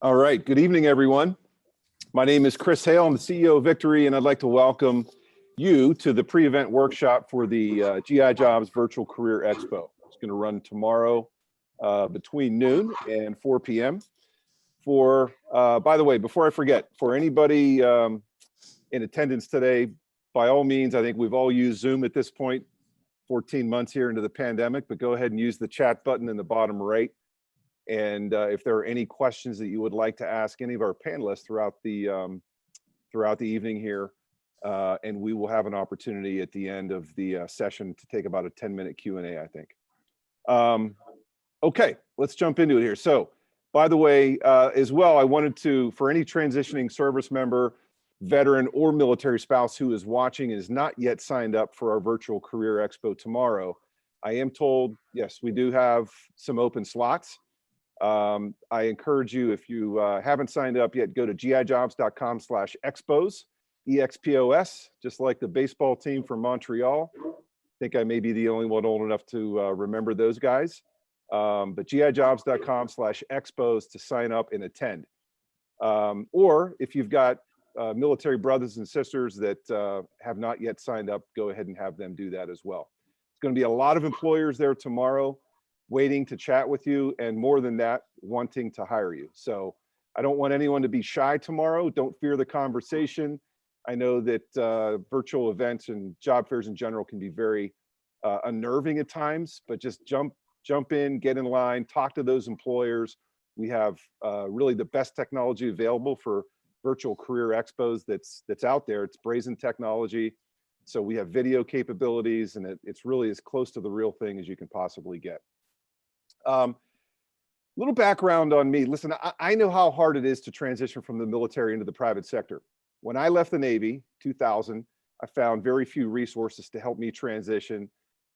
All right, good evening, everyone. My name is Chris Hale. I'm the CEO of Victory, and I'd like to welcome you to the pre-event workshop for the GI Jobs Virtual Career Expo. It's going to run tomorrow between noon and 4 p.m. By the way, before I forget, for anybody in attendance today, by all means, I think we've all used Zoom at this point, 14 months here into the pandemic, but go ahead and use the chat button in the bottom right. And if there are any questions that you would like to ask any of our panelists throughout the evening here, and we will have an opportunity at the end of the session to take about a 10-minute Q&A, I think. Okay, let's jump into it here. So, by the way, as well, I wanted to, for any transitioning service member, veteran, or military spouse who is watching and is not yet signed up for our Virtual Career Expo tomorrow, I am told, yes, we do have some open slots. I encourage you, if you haven't signed up yet, go to gijobs.com/expos, EXPOS, just like the baseball team from Montreal. I think I may be the only one old enough to remember those guys. But gijobs.com/expos to sign up and attend. Or if you've got military brothers and sisters that have not yet signed up, go ahead and have them do that as well. It's going to be a lot of employers there tomorrow waiting to chat with you, and more than that, wanting to hire you. So I don't want anyone to be shy tomorrow. Don't fear the conversation. I know that virtual events and job fairs in general can be very unnerving at times, but just jump in, get in line, talk to those employers. We have really the best technology available for virtual career expos that's out there. It's brazen technology. So we have video capabilities, and it's really as close to the real thing as you can possibly get. Little background on me. Listen, I know how hard it is to transition from the military into the private sector. When I left the Navy, 2000, I found very few resources to help me transition,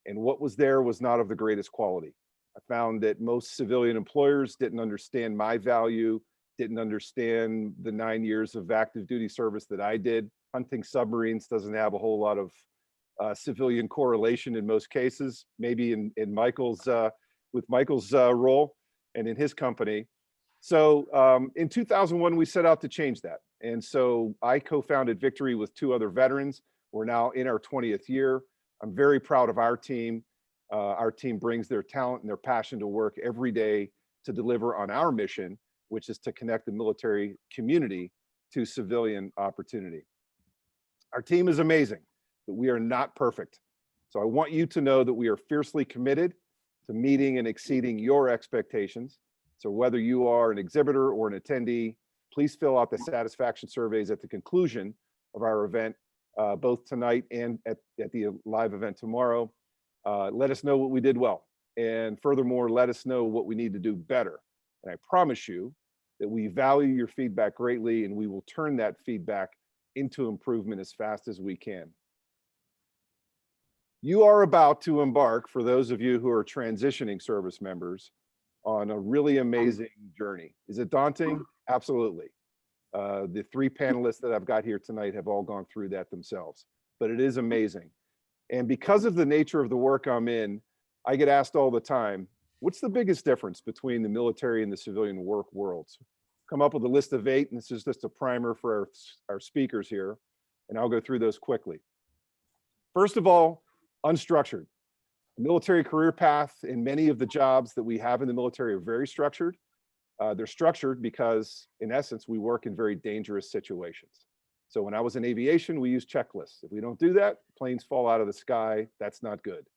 and what was there was not of the greatest quality. I found that most civilian employers didn't understand my value, didn't understand the 9 years of active duty service that I did. Hunting submarines doesn't have a whole lot of civilian correlation in most cases, maybe in Michael's with Michael's role and in his company. So in 2001, we set out to change that. And so I co-founded Victory with two other veterans. We're now in our 20th year. I'm very proud of our team. Our team brings their talent and their passion to work every day to deliver on our mission, which is to connect the military community to civilian opportunity. Our team is amazing, but we are not perfect. So I want you to know that we are fiercely committed to meeting and exceeding your expectations. So whether you are an exhibitor or an attendee, please fill out the satisfaction surveys at the conclusion of our event, both tonight and at the live event tomorrow. Let us know what we did well. And furthermore, let us know what we need to do better. And I promise you that we value your feedback greatly, and we will turn that feedback into improvement as fast as we can. You are about to embark, for those of you who are transitioning service members, on a really amazing journey. Is it daunting? Absolutely. The three panelists that I've got here tonight have all gone through that themselves, but it is amazing. And because of the nature of the work I'm in, I get asked all the time, what's the biggest difference between the military and the civilian work worlds? Come up with a list of 8, and this is just a primer for our speakers here, and I'll go through those quickly. First of all, unstructured. The military career path in many of the jobs that we have in the military are very structured. They're structured because, in essence, we work in very dangerous situations. So when I was in aviation, we use checklists. If we don't do that, planes fall out of the sky. That's not good.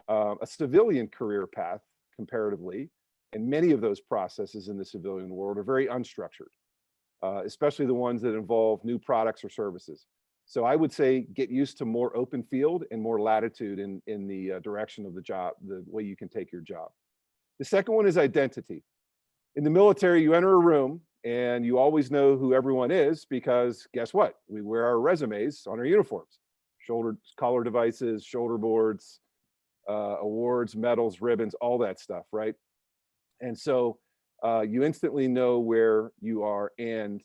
A civilian career path, comparatively, and many of those processes in the civilian world are very unstructured, especially the ones that involve new products or services. So I would say get used to more open field and more latitude in the direction of the job, the way you can take your job. The second one is identity. In the military, you enter a room and you always know who everyone is because guess what? We wear our resumes on our uniforms, collar devices, shoulder boards, awards, medals, ribbons, all that stuff, right? And so you instantly know where you are, and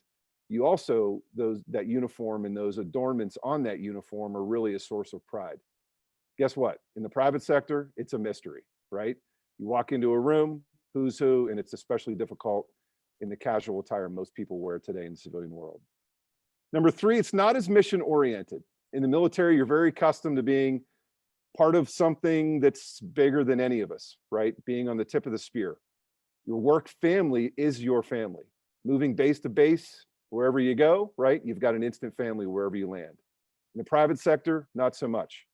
you also, that uniform and those adornments on that uniform are really a source of pride. Guess what? In the private sector, it's a mystery, right? You walk into a room, who's who, and it's especially difficult in the casual attire most people wear today in the civilian world. Number three, it's not as mission oriented. In the military, you're very accustomed to being part of something that's bigger than any of us, right? Being on the tip of the spear. Your work family is your family. Moving base to base, wherever you go, right? You've got an instant family wherever you land. In the private sector, not so much.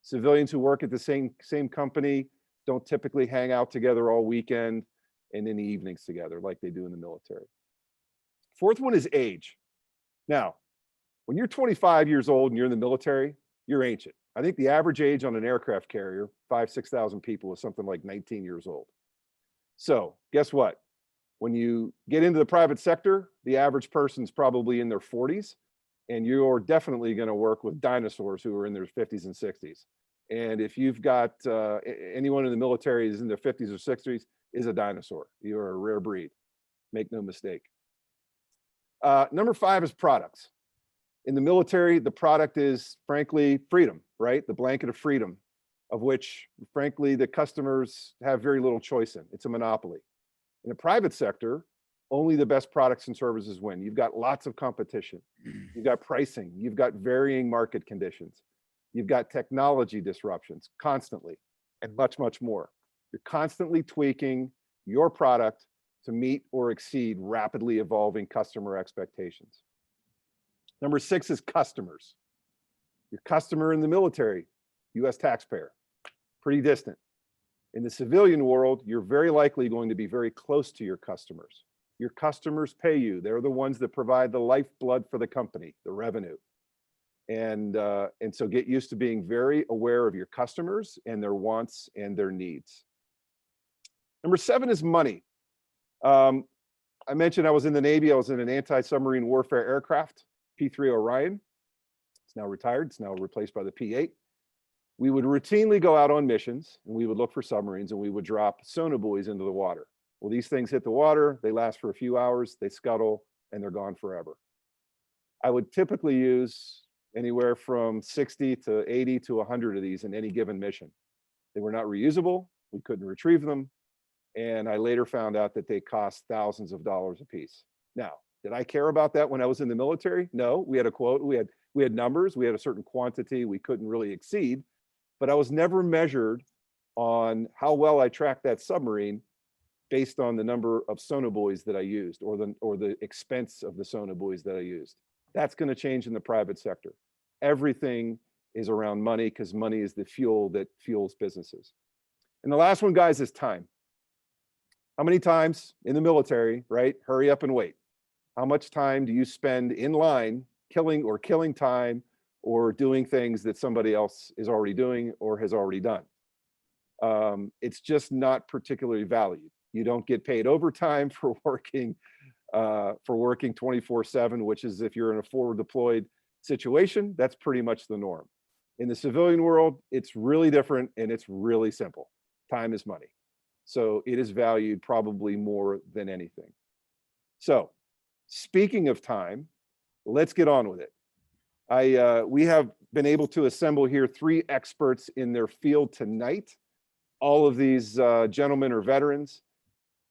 Civilians who work at the same company don't typically hang out together all weekend and in the evenings together like they do in the military. Fourth one is age. Now, when you're 25 years old and you're in the military, you're ancient. I think the average age on an aircraft carrier, 5,000 to 6,000 people, is something like 19 years old. So guess what? When you get into the private sector, the average person's probably in their 40s, and you're definitely going to work with dinosaurs who are in their 50s and 60s. And if you've got anyone in the military is in their 50s or 60s, is a dinosaur. You're a rare breed. Make no mistake. Number five is products. In the military, the product is, frankly, freedom, right? The blanket of freedom, of which, frankly, the customers have very little choice in. It's a monopoly. In the private sector, only the best products and services win. You've got lots of competition. You've got pricing. You've got varying market conditions. You've got technology disruptions constantly, and much, much more. You're constantly tweaking your product to meet or exceed rapidly evolving customer expectations. Number six is customers. Your customer in the military, US taxpayer, pretty distant. In the civilian world, you're very likely going to be very close to your customers. Your customers pay you. They're the ones that provide the lifeblood for the company, the revenue. And so get used to being very aware of your customers and their wants and their needs. Number seven is money. I mentioned I was in the Navy. I was in an anti-submarine warfare aircraft, P-3 Orion. It's now retired. It's now replaced by the P-8. We would routinely go out on missions, and we would look for submarines, and we would drop sonobuoys into the water. Well, these things hit the water. They last for a few hours. They scuttle, and they're gone forever. I would typically use anywhere from 60 to 80 to 100 of these in any given mission. They were not reusable. We couldn't retrieve them. And I later found out that they cost thousands of dollars a piece. Now, did I care about that when I was in the military? No, we had a quote, we had numbers, we had a certain quantity we couldn't really exceed, but I was never measured on how well I tracked that submarine based on the number of sonobuoys that I used or the expense of the sonobuoys that I used. That's going to change in the private sector. Everything is around money because money is the fuel that fuels businesses. And the last one, guys, is time. How many times in the military, right? Hurry up and wait. How much time do you spend in line killing time or doing things that somebody else is already doing or has already done? It's just not particularly valued. You don't get paid overtime for working 24/7, which is if you're in a forward deployed situation, that's pretty much the norm. In the civilian world, it's really different and it's really simple. Time is money. So it is valued probably more than anything. So speaking of time, let's get on with it. We have been able to assemble here 3 experts in their field tonight. All of these gentlemen are veterans,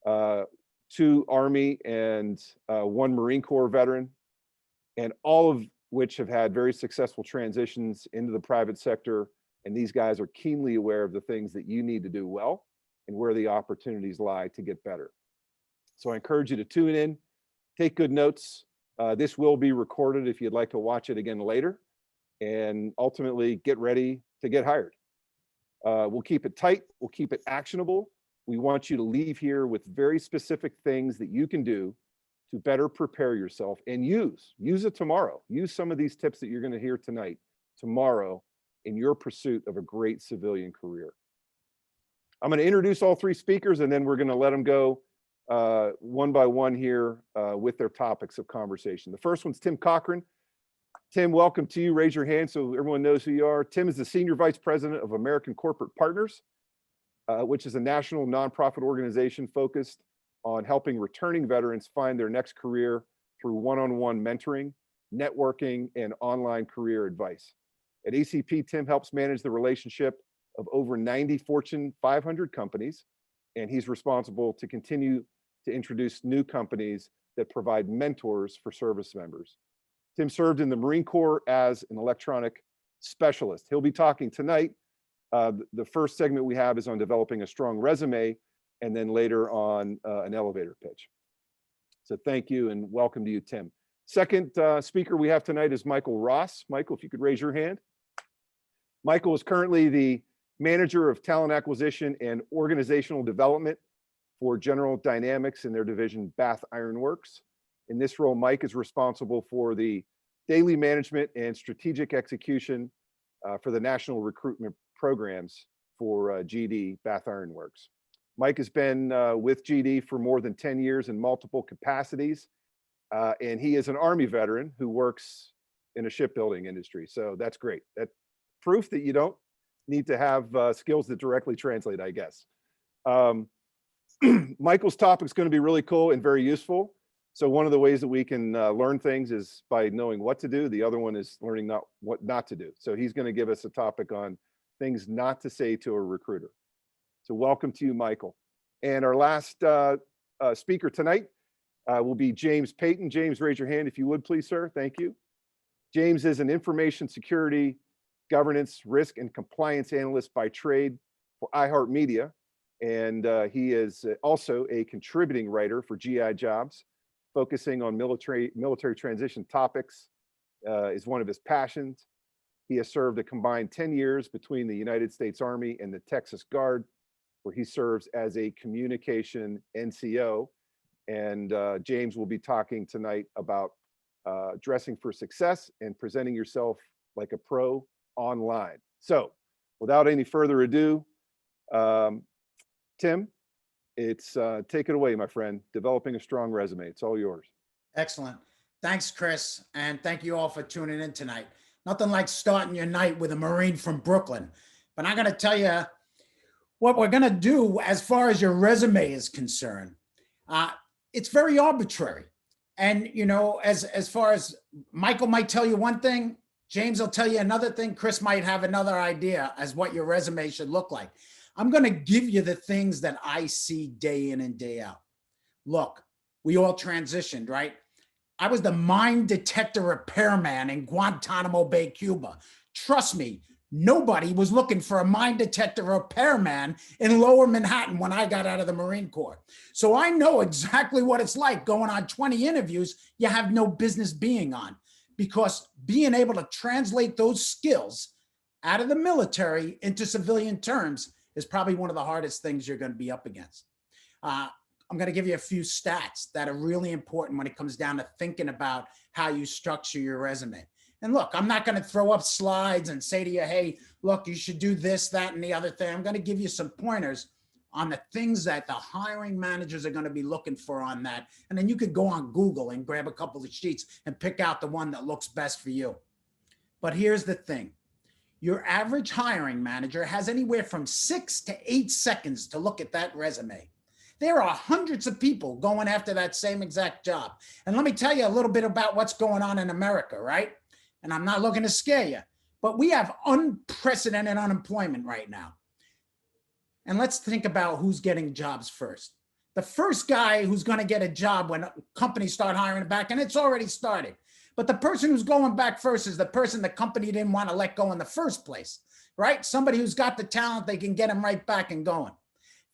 2 Army and 1 Marine Corps veteran, and all of which have had very successful transitions into the private sector. And these guys are keenly aware of the things that you need to do well and where the opportunities lie to get better. So I encourage you to tune in, take good notes. This will be recorded if you'd like to watch it again later, and ultimately get ready to get hired. We'll keep it tight. We'll keep it actionable. We want you to leave here with very specific things that you can do to better prepare yourself and use it tomorrow. Use some of these tips that you're going to hear tonight, tomorrow, in your pursuit of a great civilian career. I'm going to introduce all 3 speakers, and then we're going to let them go one by one here with their topics of conversation. The first one's Tim Cochran. Tim, welcome to you. Raise your hand so everyone knows who you are. Tim is the Senior Vice President of American Corporate Partners, which is a national nonprofit organization focused on helping returning veterans find their next career through one-on-one mentoring, networking, and online career advice. At ACP, Tim helps manage the relationship of over 90 Fortune 500 companies, and he's responsible to continue to introduce new companies that provide mentors for service members. Tim served in the Marine Corps as an electronic specialist. He'll be talking tonight. The first segment we have is on developing a strong resume, and then later on an elevator pitch. So thank you and welcome to you, Tim. Second speaker we have tonight is Michael Ross. Michael, if you could raise your hand. Michael is currently the Manager of Talent Acquisition and Organizational Development for General Dynamics in their division Bath Iron Works. In this role, Mike is responsible for the daily management and strategic execution for the national recruitment programs for GD Bath Iron Works. Mike has been with GD for more than 10 years in multiple capacities, and he is an Army veteran who works in a shipbuilding industry. So that's great. That's proof that you don't need to have skills that directly translate, I guess. Michael's topic is going to be really cool and very useful. So one of the ways that we can learn things is by knowing what to do. The other one is learning what not to do. So he's going to give us a topic on things not to say to a recruiter. So welcome to you, Michael. And our last speaker tonight will be James Payton. James, raise your hand if you would, please, sir. Thank you. James is an information security, governance, risk, and compliance analyst by trade for iHeartMedia. And he is also a contributing writer for GI Jobs, focusing on military transition topics is one of his passions. He has served a combined 10 years between the United States Army and the Texas Guard, where he serves as a communication NCO. And James will be talking tonight about dressing for success and presenting yourself like a pro online. So without any further ado, Tim, it's take it away, my friend. Developing a strong resume. It's all yours. Excellent. Thanks, Chris. And thank you all for tuning in tonight. Nothing like starting your night with a Marine from Brooklyn. But I'm going to tell you what we're going to do as far as your resume is concerned. It's very arbitrary. And, you know, as far as Michael might tell you one thing, James will tell you another thing. Chris might have another idea as what your resume should look like. I'm going to give you the things that I see day in and day out. Look, we all transitioned, right? I was the mine detector repairman in Guantanamo Bay, Cuba. Trust me, nobody was looking for a mine detector repairman in Lower Manhattan when I got out of the Marine Corps. So I know exactly what it's like going on 20 interviews you have no business being on, because being able to translate those skills out of the military into civilian terms is probably one of the hardest things you're going to be up against. I'm going to give you a few stats that are really important when it comes down to thinking about how you structure your resume. And look, I'm not going to throw up slides and say to you, hey, look, you should do this, that, and the other thing. I'm going to give you some pointers on the things that the hiring managers are going to be looking for on that. And then you could go on Google and grab a couple of sheets and pick out the one that looks best for you. But here's the thing. Your average hiring manager has anywhere from 6 to 8 seconds to look at that resume. There are hundreds of people going after that same exact job. And let me tell you a little bit about what's going on in America, right? And I'm not looking to scare you, but we have unprecedented unemployment right now. And let's think about who's getting jobs first. The first guy who's going to get a job when companies start hiring back, and it's already started. But the person who's going back first is the person the company didn't want to let go in the first place, right? Somebody who's got the talent, they can get them right back and going.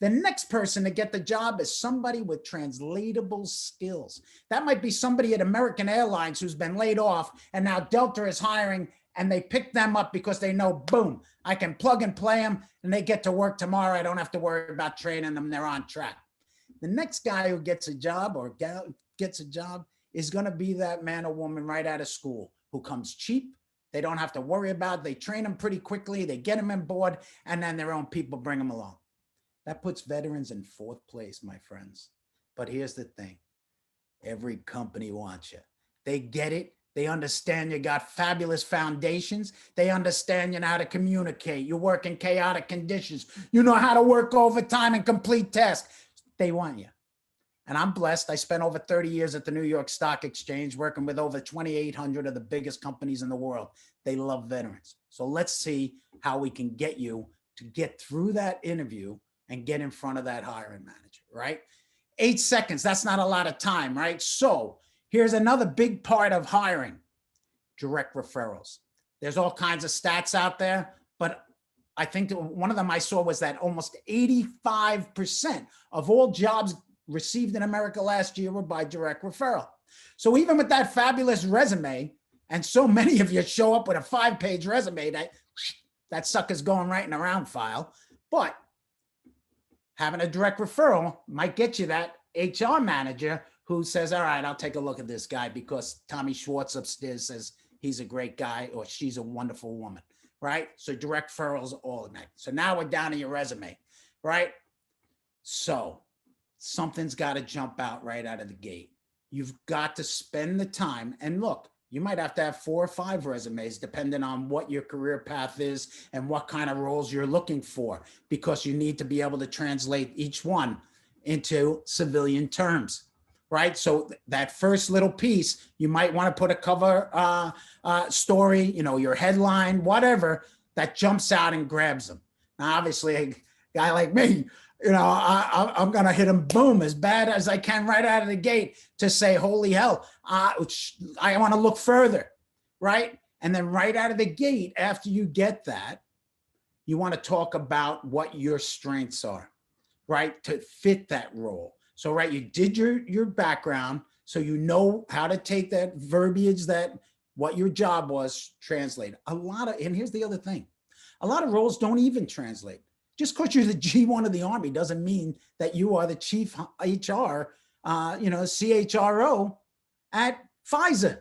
The next person to get the job is somebody with translatable skills. That might be somebody at American Airlines who's been laid off, and now Delta is hiring, and they pick them up because they know, boom, I can plug and play them, and they get to work tomorrow. I don't have to worry about training them. They're on track. The next guy who gets a job or gal gets a job is going to be that man or woman right out of school who comes cheap. They don't have to worry about it. They train them pretty quickly. They get them on board, and then their own people bring them along. That puts veterans in 4th place, my friends. But here's the thing. Every company wants you. They get it. They understand you got fabulous foundations. They understand you know how to communicate. You work in chaotic conditions. You know how to work overtime and complete tasks. They want you. And I'm blessed. I spent over 30 years at the New York Stock Exchange working with over 2,800 of the biggest companies in the world. They love veterans. So let's see how we can get you to get through that interview and get in front of that hiring manager, right? 8 seconds, that's not a lot of time, right? So here's another big part of hiring, direct referrals. There's all kinds of stats out there, but I think one of them I saw was that almost 85% of all jobs received in America last year were by direct referral. So even with that fabulous resume, and so many of you show up with a 5-page resume, that sucker's going right in a round file, but having a direct referral might get you that HR manager who says, all right, I'll take a look at this guy because Tommy Schwartz upstairs says he's a great guy or she's a wonderful woman, right? So direct referrals, all of that. So now we're down to your resume, right? So something's got to jump out right out of the gate. You've got to spend the time, and look, you might have to have 4 or 5 resumes depending on what your career path is and what kind of roles you're looking for, because you need to be able to translate each one into civilian terms, right? So that first little piece, you might want to put a cover story, your headline, whatever, that jumps out and grabs them. Now, obviously, a guy like me, I'm going to hit him, boom, as bad as I can right out of the gate to say, holy hell, I want to look further, right? And then right out of the gate, after you get that, you want to talk about what your strengths are, right? To fit that role. So, right, you did your background, so you know how to take that verbiage, that what your job was, translate. And here's the other thing, a lot of roles don't even translate. Just because you're the G1 of the Army doesn't mean that you are the chief HR, CHRO at Pfizer.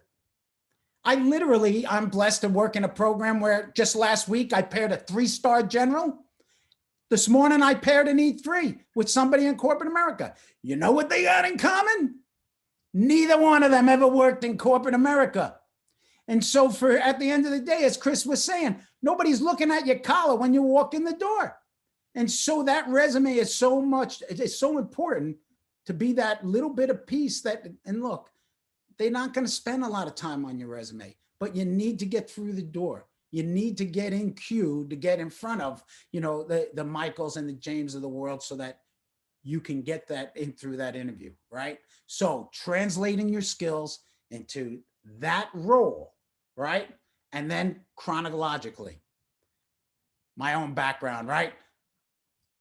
I'm blessed to work in a program where just last week I paired a 3-star general. This morning I paired an E3 with somebody in corporate America. You know what they got in common? Neither one of them ever worked in corporate America. And so at the end of the day, as Chris was saying, nobody's looking at your collar when you walk in the door. And so that resume is it's so important to be that little bit of piece and look, they're not going to spend a lot of time on your resume, but you need to get through the door. You need to get in queue to get in front of, the Michaels and the James of the world so that you can get that in through that interview, right? So translating your skills into that role, right? And then chronologically, my own background, right?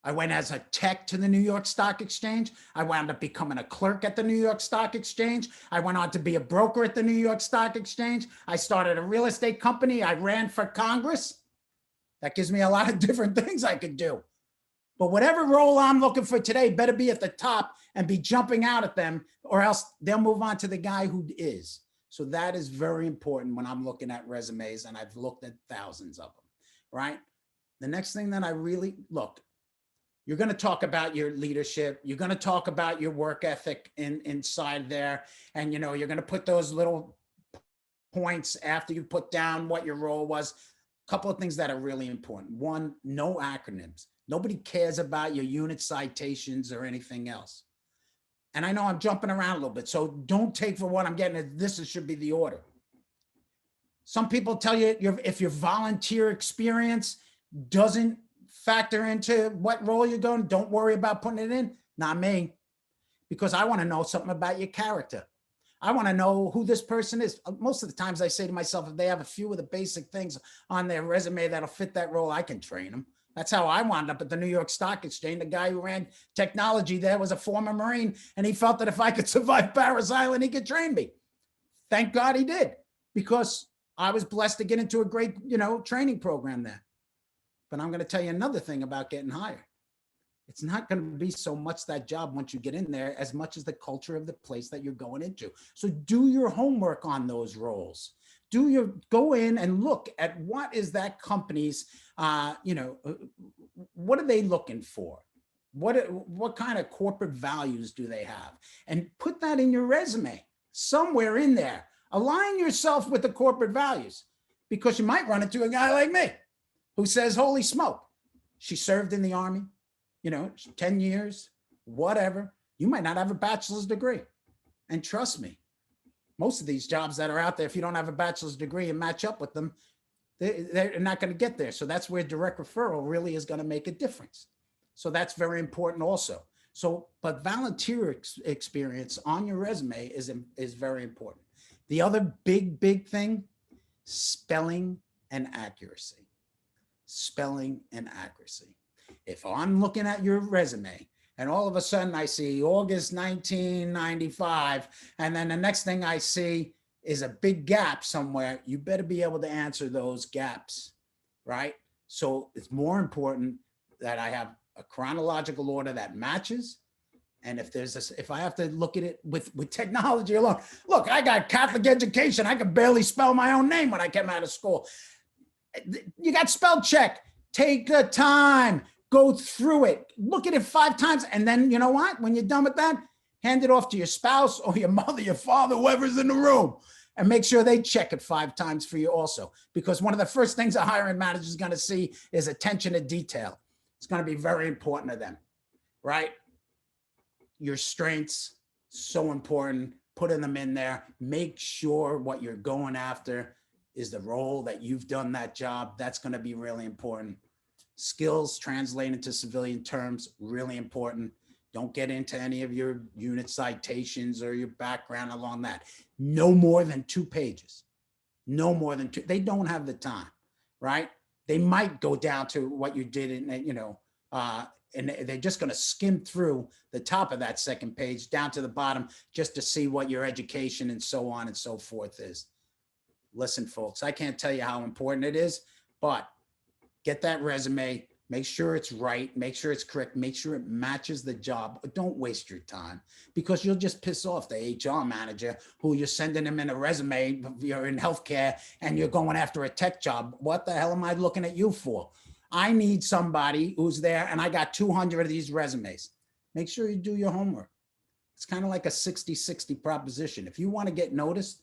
I went as a tech to the New York Stock Exchange. I wound up becoming a clerk at the New York Stock Exchange. I went on to be a broker at the New York Stock Exchange. I started a real estate company. I ran for Congress. That gives me a lot of different things I could do. But whatever role I'm looking for today better be at the top and be jumping out at them, or else they'll move on to the guy who is. So that is very important when I'm looking at resumes, and I've looked at thousands of them, right? The next thing that you're going to talk about your leadership. You're going to talk about your work ethic inside there. And, you're going to put those little points after you put down what your role was. A couple of things that are really important. One, no acronyms. Nobody cares about your unit citations or anything else. And I know I'm jumping around a little bit, so don't take for what I'm getting. This should be the order. Some people tell you if your volunteer experience doesn't factor into what role you're going, don't worry about putting it in. Not me, because I want to know something about your character. I want to know who this person is. Most of the times I say to myself, if they have a few of the basic things on their resume that'll fit that role, I can train them. That's how I wound up at the New York Stock Exchange. The guy who ran technology there was a former Marine, and he felt that if I could survive Paris Island, he could train me. Thank God he did, because I was blessed to get into a great, training program there. But I'm going to tell you another thing about getting hired. It's not going to be so much that job once you get in there as much as the culture of the place that you're going into. So do your homework on those roles. Go in and look at what is that company's, what are they looking for? What kind of corporate values do they have? And put that in your resume somewhere in there. Align yourself with the corporate values, because you might run into a guy like me who says, holy smoke, she served in the Army, 10 years, whatever. You might not have a bachelor's degree. And trust me, most of these jobs that are out there, if you don't have a bachelor's degree and match up with them, they're not going to get there. So that's where direct referral really is going to make a difference. So that's very important also. So, but volunteer experience on your resume is very important. The other big thing, spelling and accuracy. Spelling and accuracy. If I'm looking at your resume and all of a sudden I see August 1995, and then the next thing I see is a big gap somewhere, you better be able to answer those gaps, right? So it's more important that I have a chronological order that matches. And if I have to look at it with technology alone, look, I got Catholic education. I could barely spell my own name when I came out of school. You got spell check. Take the time, go through it, look at it 5 times. And then you know what? When you're done with that, hand it off to your spouse or your mother, your father, whoever's in the room, and make sure they check it 5 times for you also. Because one of the first things a hiring manager is going to see is attention to detail. It's going to be very important to them, right? Your strengths, so important, putting them in there. Make sure what you're going after is the role that you've done that job. That's going to be really important. Skills translate into civilian terms, really important. Don't get into any of your unit citations or your background along that. No more than 2 pages. No more than 2. They don't have the time, right? They might go down to what you did in, and they're just going to skim through the top of that second page down to the bottom just to see what your education and so on and so forth is. Listen, folks, I can't tell you how important it is, but get that resume, make sure it's right, make sure it's correct, make sure it matches the job. Don't waste your time, because you'll just piss off the HR manager who you're sending them in a resume. You're in healthcare and you're going after a tech job. What the hell am I looking at you for? I need somebody who's there, and I got 200 of these resumes. Make sure you do your homework. It's kind of like a 60-60 proposition. If you want to get noticed,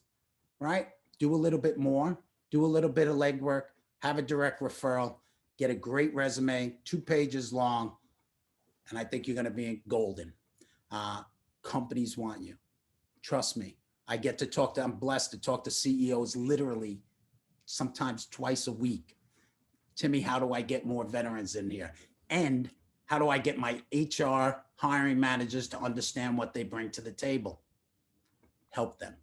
right, do a little bit more, do a little bit of legwork, have a direct referral, get a great resume, 2 pages long, and I think you're going to be golden. Companies want you. Trust me. I'm blessed to talk to CEOs literally sometimes twice a week. Timmy, how do I get more veterans in here? And how do I get my HR hiring managers to understand what they bring to the table? Help them.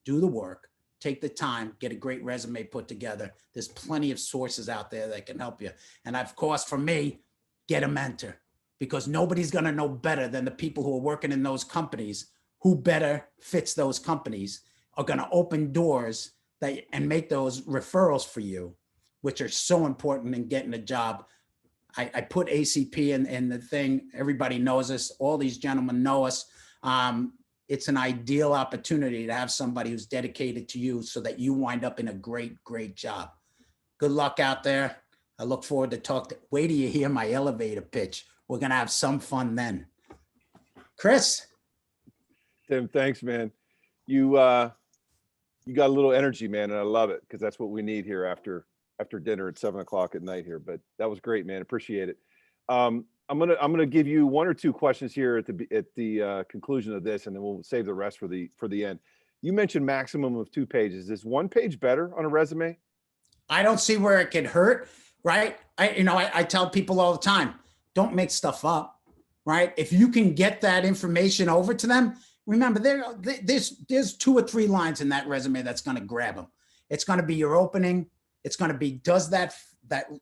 Do the work. Take the time, get a great resume put together. There's plenty of sources out there that can help you. And of course, for me, get a mentor, because nobody's going to know better than the people who are working in those companies. Who better fits those companies are going to open doors and make those referrals for you, which are so important in getting a job. I put ACP in the thing. Everybody knows us. All these gentlemen know us. It's an ideal opportunity to have somebody who's dedicated to you so that you wind up in a great job. Good luck out there. I look forward to talking. Wait till you hear my elevator pitch. We're going to have some fun then. Chris? Tim, thanks, man. You got a little energy, man, and I love it, because that's what we need here after dinner at 7 o'clock at night here. But that was great, man. Appreciate it. I'm gonna give you 1 or 2 questions here at the conclusion of this, and then we'll save the rest for the end. You mentioned maximum of 2 pages. Is 1 page better on a resume? I don't see where it could hurt, right? I tell people all the time, don't make stuff up, right? If you can get that information over to them, remember there's 2 or 3 lines in that resume that's going to grab them. It's going to be your opening. It's going to be, does that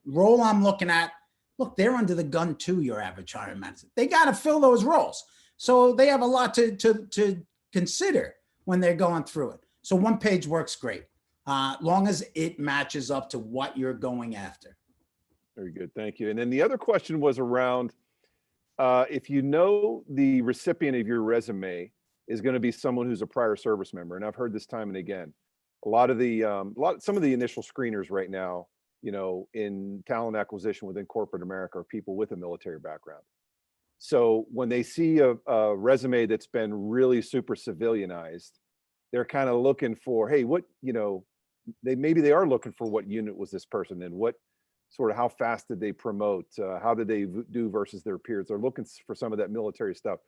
role I'm looking at, look, they're under the gun too, your average hiring manager. They got to fill those roles. So they have a lot to consider when they're going through it. So 1 page works great, long as it matches up to what you're going after. Very good, thank you. And then the other question was around, if you know the recipient of your resume is going to be someone who's a prior service member, and I've heard this time and again, some of the initial screeners right now, in talent acquisition within corporate America, are people with a military background. So when they see a resume that's been really super civilianized, they're kind of looking for, hey, maybe they are looking for what unit was this person in, what sort of, how fast did they promote, how did they do versus their peers? They're looking for some of that military stuff.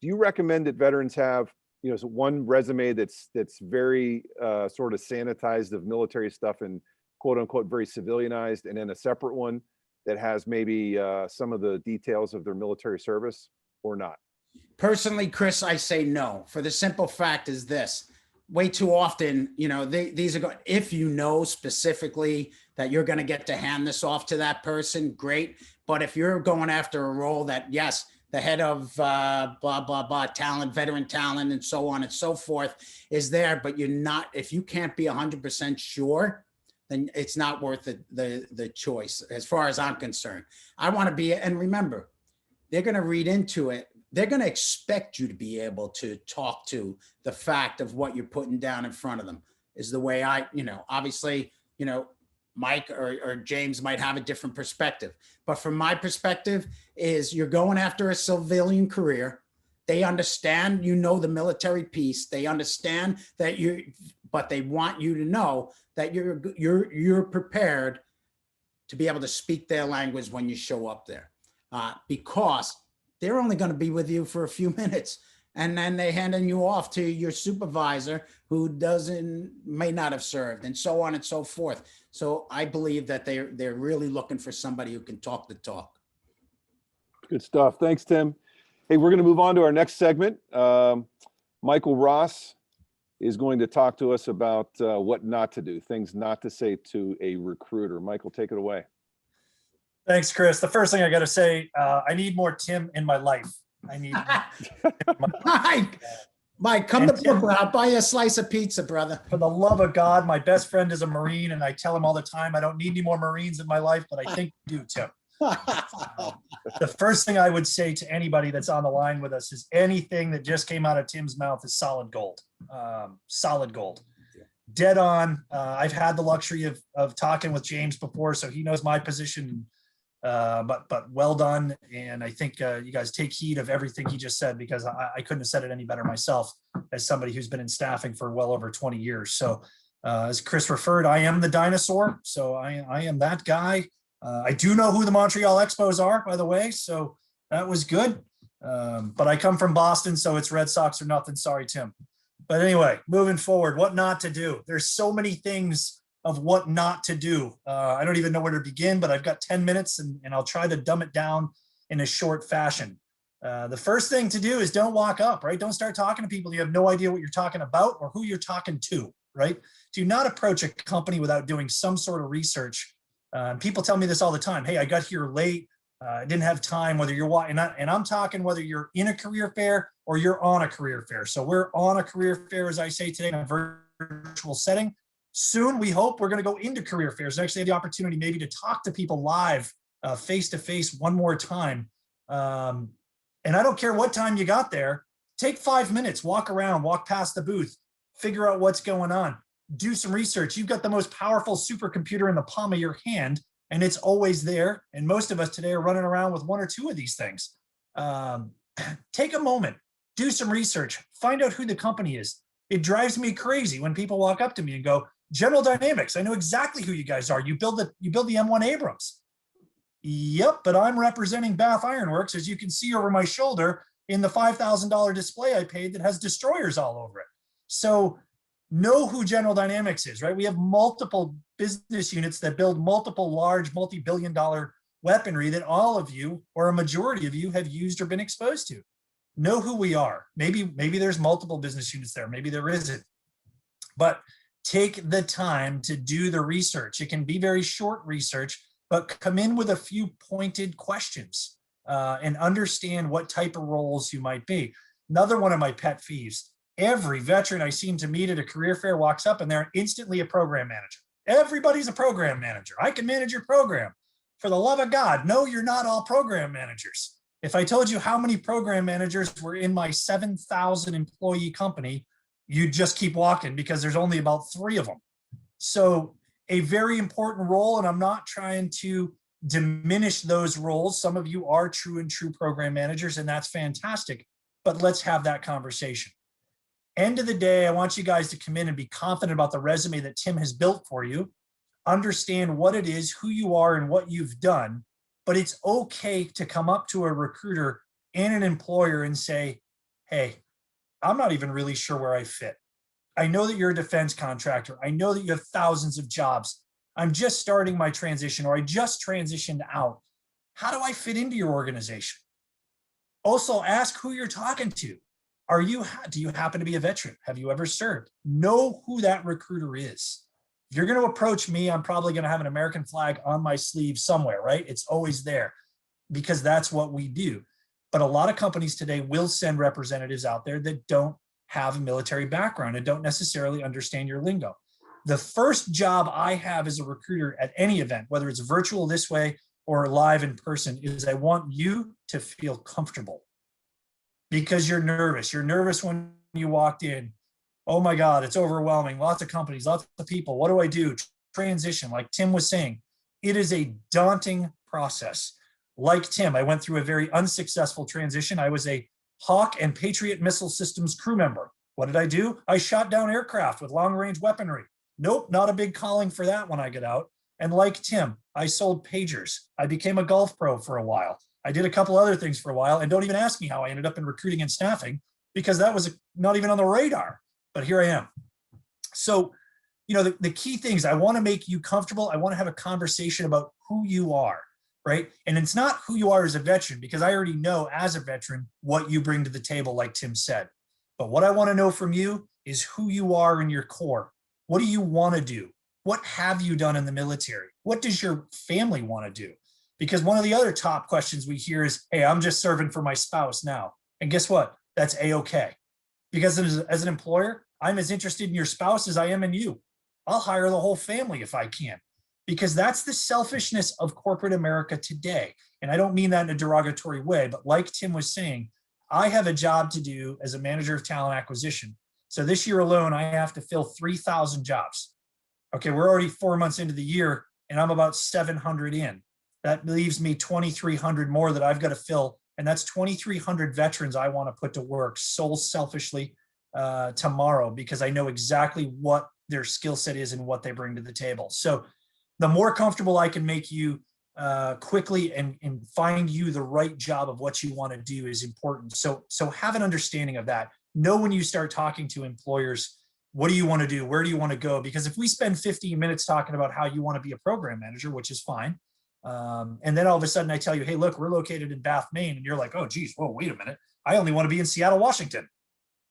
Do you recommend that veterans have, so 1 resume that's very sort of sanitized of military stuff and quote unquote very civilianized, and then a separate one that has maybe some of the details of their military service, or not? Personally, Chris, I say no, for the simple fact is this. Way too often, these are going, if you know specifically that you're going to get to hand this off to that person, great. But if you're going after a role that, yes, the head of blah, blah, blah, talent, veteran talent, and so on and so forth is there, but you're not, if you can't be 100% sure, then it's not worth the choice as far as I'm concerned. I want to be, and remember, they're going to read into it. They're going to expect you to be able to talk to the fact of what you're putting down in front of them is the way obviously, Mike or James might have a different perspective. But from my perspective is you're going after a civilian career. They understand, the military piece. They understand that but they want you to know that you're prepared to be able to speak their language when you show up there, because they're only going to be with you for a few minutes, and then they handing you off to your supervisor who may not have served, and so on and so forth. So I believe that they're really looking for somebody who can talk the talk. Good stuff. Thanks, Tim. Hey, we're going to move on to our next segment. Michael Ross is going to talk to us about what not to do, things not to say to a recruiter. Michael, take it away. Thanks, Chris. The first thing I got to say, I need more Tim in my life. I need Mike, come to Brooklyn. I'll buy you a slice of pizza, brother. For the love of God, my best friend is a Marine, and I tell him all the time, I don't need any more Marines in my life, but I think you do, Tim. The first thing I would say to anybody that's on the line with us is anything that just came out of Tim's mouth is solid gold. Solid gold. Dead on. I've had the luxury of talking with James before, so he knows my position. But well done. And I think you guys take heed of everything he just said, because I couldn't have said it any better myself as somebody who's been in staffing for well over 20 years. So as Chris referred, I am the dinosaur. So I am that guy. I do know who the Montreal Expos are, by the way. So that was good. But I come from Boston, so it's Red Sox or nothing. Sorry, Tim. But anyway, moving forward, what not to do. There's so many things of what not to do. I don't even know where to begin, but I've got 10 minutes and I'll try to dumb it down in a short fashion. The first thing to do is don't walk up, right? Don't start talking to people you have no idea what you're talking about or who you're talking to, right? Do not approach a company without doing some sort of research. People tell me this all the time. Hey, I got here late. I didn't have time, whether you're walking, and I'm talking whether you're in a career fair or you're on a career fair. So we're on a career fair, as I say today, in a virtual setting. Soon, we hope we're going to go into career fairs and actually have the opportunity maybe to talk to people live, face-to-face one more time. And I don't care what time you got there, take 5 minutes, walk around, walk past the booth, figure out what's going on, do some research. You've got the most powerful supercomputer in the palm of your hand, and it's always there. And most of us today are running around with one or two of these things. Take a moment, do some research, find out who the company is. It drives me crazy when people walk up to me and go, General Dynamics, I know exactly who you guys are. You build the M1 Abrams. Yep, but I'm representing Bath Iron Works, as you can see over my shoulder in the $5,000 display I paid that has destroyers all over it. So know who General Dynamics is, right? We have multiple business units that build multiple large multi-billion-dollar weaponry that all of you or a majority of you have used or been exposed to. Know who we are. Maybe there's multiple business units there. Maybe there isn't. But take the time to do the research. It can be very short research, but come in with a few pointed questions and understand what type of roles you might be. Another one of my pet peeves, every veteran I seem to meet at a career fair walks up and they're instantly a program manager. Everybody's a program manager. I can manage your program. For the love of God, no, you're not all program managers. If I told you how many program managers were in my 7,000 employee company, you just keep walking because there's only about 3 of them. So a very important role, and I'm not trying to diminish those roles. Some of you are true program managers, and that's fantastic, but let's have that conversation. End of the day, I want you guys to come in and be confident about the resume that Tim has built for you, understand what it is, who you are, and what you've done, but it's okay to come up to a recruiter and an employer and say, hey, I'm not even really sure where I fit. I know that you're a defense contractor. I know that you have thousands of jobs. I'm just starting my transition, or I just transitioned out. How do I fit into your organization? Also, ask who you're talking to. Do you happen to be a veteran? Have you ever served? Know who that recruiter is. If you're going to approach me, I'm probably going to have an American flag on my sleeve somewhere, right? It's always there because that's what we do. But a lot of companies today will send representatives out there that don't have a military background and don't necessarily understand your lingo. The first job I have as a recruiter at any event, whether it's virtual this way or live in person, is I want you to feel comfortable because you're nervous. You're nervous when you walked in. Oh my God, it's overwhelming. Lots of companies, lots of people. What do I do? Transition, like Tim was saying, it is a daunting process. Like Tim, I went through a very unsuccessful transition. I was a Hawk and Patriot missile systems crew member. What did I do? I shot down aircraft with long-range weaponry. Nope, not a big calling for that when I get out. And like Tim, I sold pagers. I became a golf pro for a while. I did a couple other things for a while, and don't even ask me how I ended up in recruiting and staffing because that was not even on the radar. But here I am. So, the key things, I want to make you comfortable. I want to have a conversation about who you are, right? And it's not who you are as a veteran, because I already know as a veteran what you bring to the table, like Tim said. But what I want to know from you is who you are in your core. What do you want to do? What have you done in the military? What does your family want to do? Because one of the other top questions we hear is, hey, I'm just serving for my spouse now. And guess what? That's A-okay. Because as an employer, I'm as interested in your spouse as I am in you. I'll hire the whole family if I can, because that's the selfishness of corporate America today. And I don't mean that in a derogatory way, but like Tim was saying, I have a job to do as a manager of talent acquisition. So this year alone, I have to fill 3,000 jobs. Okay, we're already 4 months into the year and I'm about 700 in. That leaves me 2,300 more that I've got to fill. And that's 2,300 veterans I want to put to work soul selfishly tomorrow, because I know exactly what their skill set is and what they bring to the table. So the more comfortable I can make you quickly and find you the right job of what you want to do is important. So have an understanding of that. Know when you start talking to employers, what do you want to do? Where do you want to go? Because if we spend 15 minutes talking about how you want to be a program manager, which is fine, and then all of a sudden I tell you, hey, look, we're located in Bath, Maine, and you're like, oh, geez, whoa, wait a minute. I only want to be in Seattle, Washington.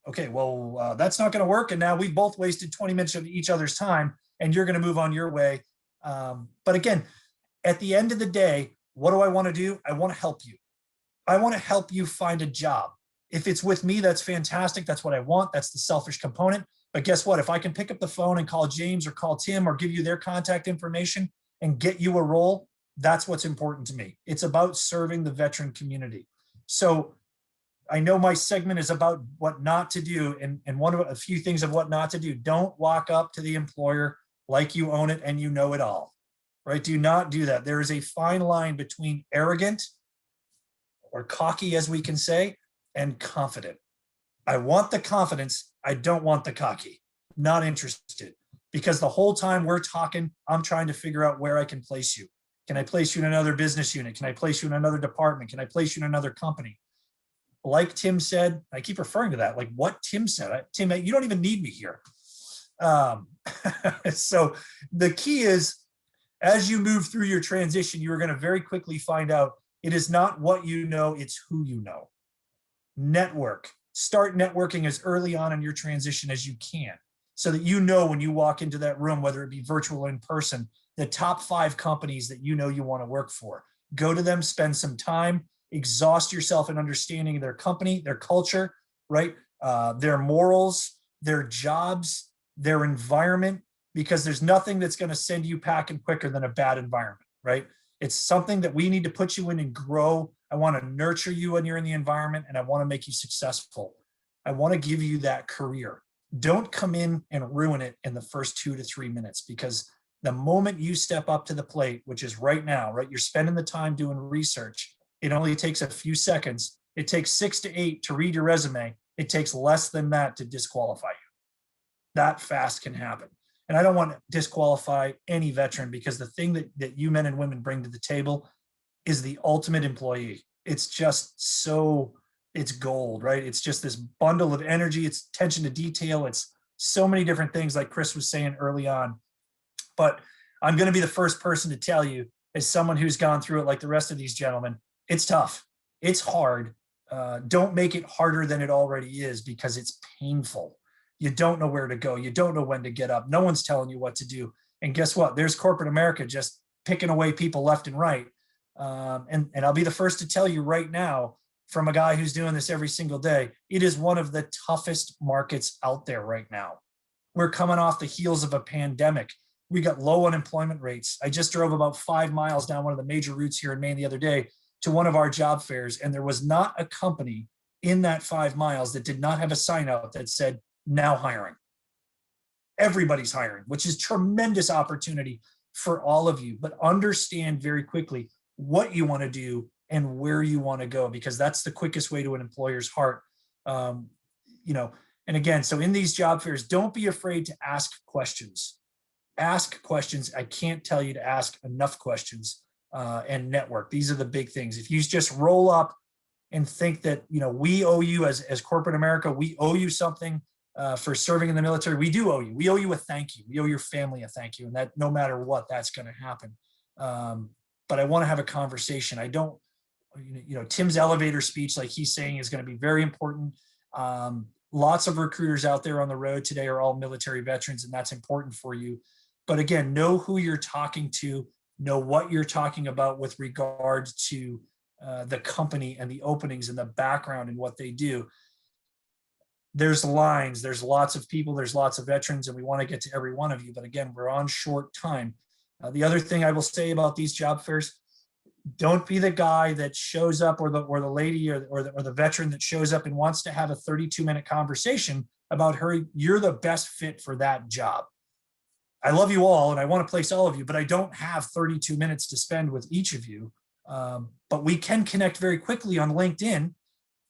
Okay, well, that's not going to work. And now we've both wasted 20 minutes of each other's time, and you're going to move on your way. But again, at the end of the day, what do I want to do? I want to help you. I want to help you find a job. If it's with me, that's fantastic. That's what I want. That's the selfish component. But guess what? If I can pick up the phone and call James or call Tim or give you their contact information and get you a role, that's what's important to me. It's about serving the veteran community. So I know my segment is about what not to do. And one of a few things of what not to do. Don't walk up to the employer like you own it and you know it all, right? Do not do that. There is a fine line between arrogant or cocky, as we can say, and confident. I want the confidence. I don't want the cocky. Not interested. Because the whole time we're talking, I'm trying to figure out where I can place you. Can I place you in another business unit? Can I place you in another department? Can I place you in another company? Like Tim said, I keep referring to that, like what Tim said. Tim, you don't even need me here. So the key is, as you move through your transition, you're going to very quickly find out it is not what you know, it's who you know. Network. Start networking as early on in your transition as you can, so that you know when you walk into that room, whether it be virtual or in person, the top 5 companies that you know you want to work for. Go to them, spend some time, exhaust yourself in understanding their company, their culture, right? Their morals, their jobs, their environment, because there's nothing that's going to send you packing quicker than a bad environment, right? It's something that we need to put you in and grow. I want to nurture you when you're in the environment, and I want to make you successful. I want to give you that career. Don't come in and ruin it in the first 2 to 3 minutes, because the moment you step up to the plate, which is right now, right? You're spending the time doing research. It only takes a few seconds. It takes 6 to 8 to read your resume. It takes less than that to disqualify you. That fast can happen. And I don't want to disqualify any veteran, because the thing that you men and women bring to the table is the ultimate employee. It's just so, it's gold, right? It's just this bundle of energy. It's attention to detail. It's so many different things, like Chris was saying early on. But I'm going to be the first person to tell you, as someone who's gone through it like the rest of these gentlemen, it's tough. It's hard. Don't make it harder than it already is, because it's painful. You don't know where to go. You don't know when to get up. No one's telling you what to do. And guess what? There's corporate America just picking away people left and right. And I'll be the first to tell you right now, from a guy who's doing this every single day, it is one of the toughest markets out there right now. We're coming off the heels of a pandemic. We got low unemployment rates. I just drove about 5 miles down one of the major routes here in Maine the other day to one of our job fairs, and there was not a company in that 5 miles that did not have a sign out that said, now hiring. Everybody's hiring, which is tremendous opportunity for all of you, but understand very quickly what you want to do and where you want to go, because that's the quickest way to an employer's heart. And again, so in these job fairs, don't be afraid to ask questions. Ask questions. I can't tell you to ask enough questions, and network. These are the big things. If you just roll up and think that, we owe you as corporate America, we owe you something for serving in the military, we do owe you. We owe you a thank you. We owe your family a thank you. And that no matter what, that's going to happen. But I want to have a conversation. I don't, Tim's elevator speech, like he's saying, is going to be very important. Lots of recruiters out there on the road today are all military veterans, and that's important for you. But again, know who you're talking to, know what you're talking about with regard to the company and the openings and the background and what they do. There's lines, there's lots of people, there's lots of veterans, and we want to get to every one of you. But again, we're on short time. The other thing I will say about these job fairs, don't be the guy that shows up, or the lady or the veteran that shows up and wants to have a 32-minute conversation about her. You're the best fit for that job. I love you all and I want to place all of you, but I don't have 32 minutes to spend with each of you. But we can connect very quickly on LinkedIn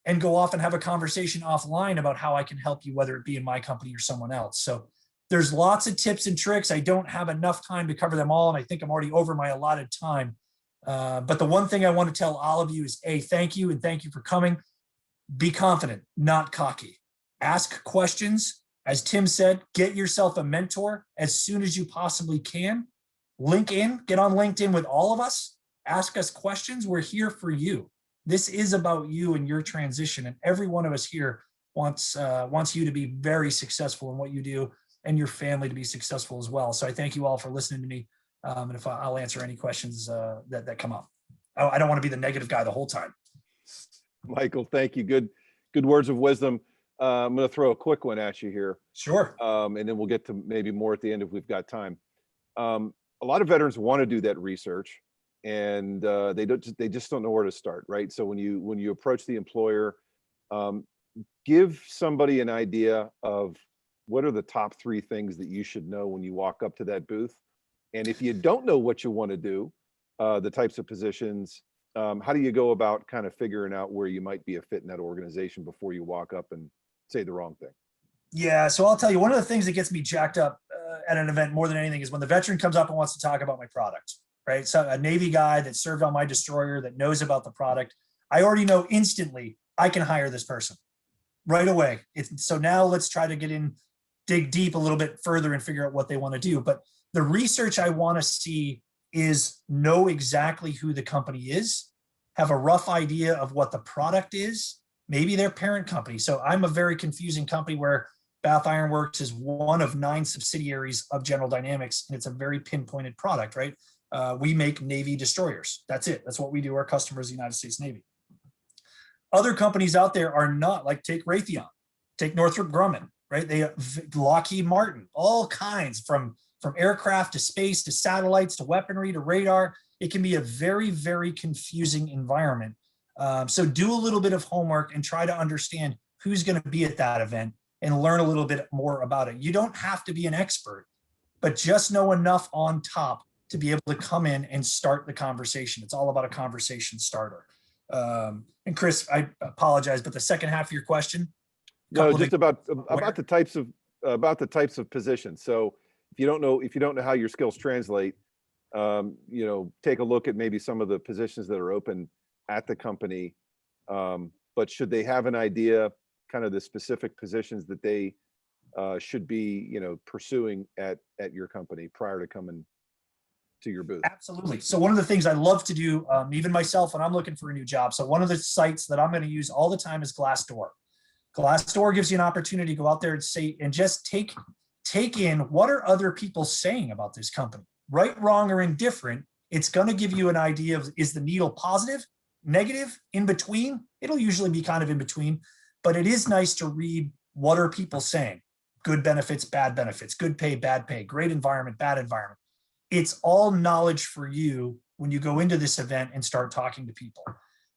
and go off and have a conversation offline about how I can help you, whether it be in my company or someone else. So there's lots of tips and tricks. I don't have enough time to cover them all, and I think I'm already over my allotted time. But the one thing I want to tell all of you is, thank you, and thank you for coming. Be confident, not cocky. Ask questions. As Tim said, get yourself a mentor as soon as you possibly can. Link in, get on LinkedIn with all of us. Ask us questions. We're here for you. This is about you and your transition, and every one of us here wants you to be very successful in what you do, and your family to be successful as well. So I thank you all for listening to me. And if I'll answer any questions that come up. I don't want to be the negative guy the whole time. Michael, thank you. Good words of wisdom. I'm going to throw a quick one at you here. Sure. And then we'll get to maybe more at the end if we've got time. A lot of veterans want to do that research, and they just don't know where to start, right? So when you approach the employer, give somebody an idea of what are the top 3 things that you should know when you walk up to that booth. And if you don't know what you want to do, the types of positions, how do you go about kind of figuring out where you might be a fit in that organization before you walk up and say the wrong thing? Yeah, so I'll tell you, one of the things that gets me jacked up at an event more than anything is when the veteran comes up and wants to talk about my product, right? So a Navy guy that served on my destroyer that knows about the product, I already know instantly I can hire this person right away. So now let's try to dig deep a little bit further and figure out what they want to do. But the research I want to see is know exactly who the company is, have a rough idea of what the product is, maybe their parent company. So I'm a very confusing company where Bath Iron Works is one of 9 subsidiaries of General Dynamics, and it's a very pinpointed product, right? We make Navy destroyers. That's it. That's what we do. Our customers, the United States Navy. Other companies out there are not, like take Raytheon, take Northrop Grumman, right? They Lockheed Martin, all kinds, from aircraft to space to satellites to weaponry to radar. It can be a very, very confusing environment. So do a little bit of homework and try to understand who's going to be at that event and learn a little bit more about it. You don't have to be an expert, but just know enough on top to be able to come in and start the conversation. It's all about a conversation starter. And Chris, I apologize, but the second half of your question. No, just about the types of positions. So if you don't know how your skills translate, take a look at maybe some of the positions that are open at the company. But should they have an idea, kind of the specific positions that they should be, pursuing at your company prior to coming to your booth? Absolutely. So one of the things I love to do, even myself when I'm looking for a new job. So one of the sites that I'm going to use all the time is Glassdoor. Glassdoor gives you an opportunity to go out there and say, and just take in what are other people saying about this company, right, wrong, or indifferent. It's going to give you an idea of, is the needle positive, negative, in between? It'll usually be kind of in between, but it is nice to read what are people saying. Good benefits, good pay, bad pay, great environment, bad environment. It's all knowledge for you when you go into this event and start talking to people.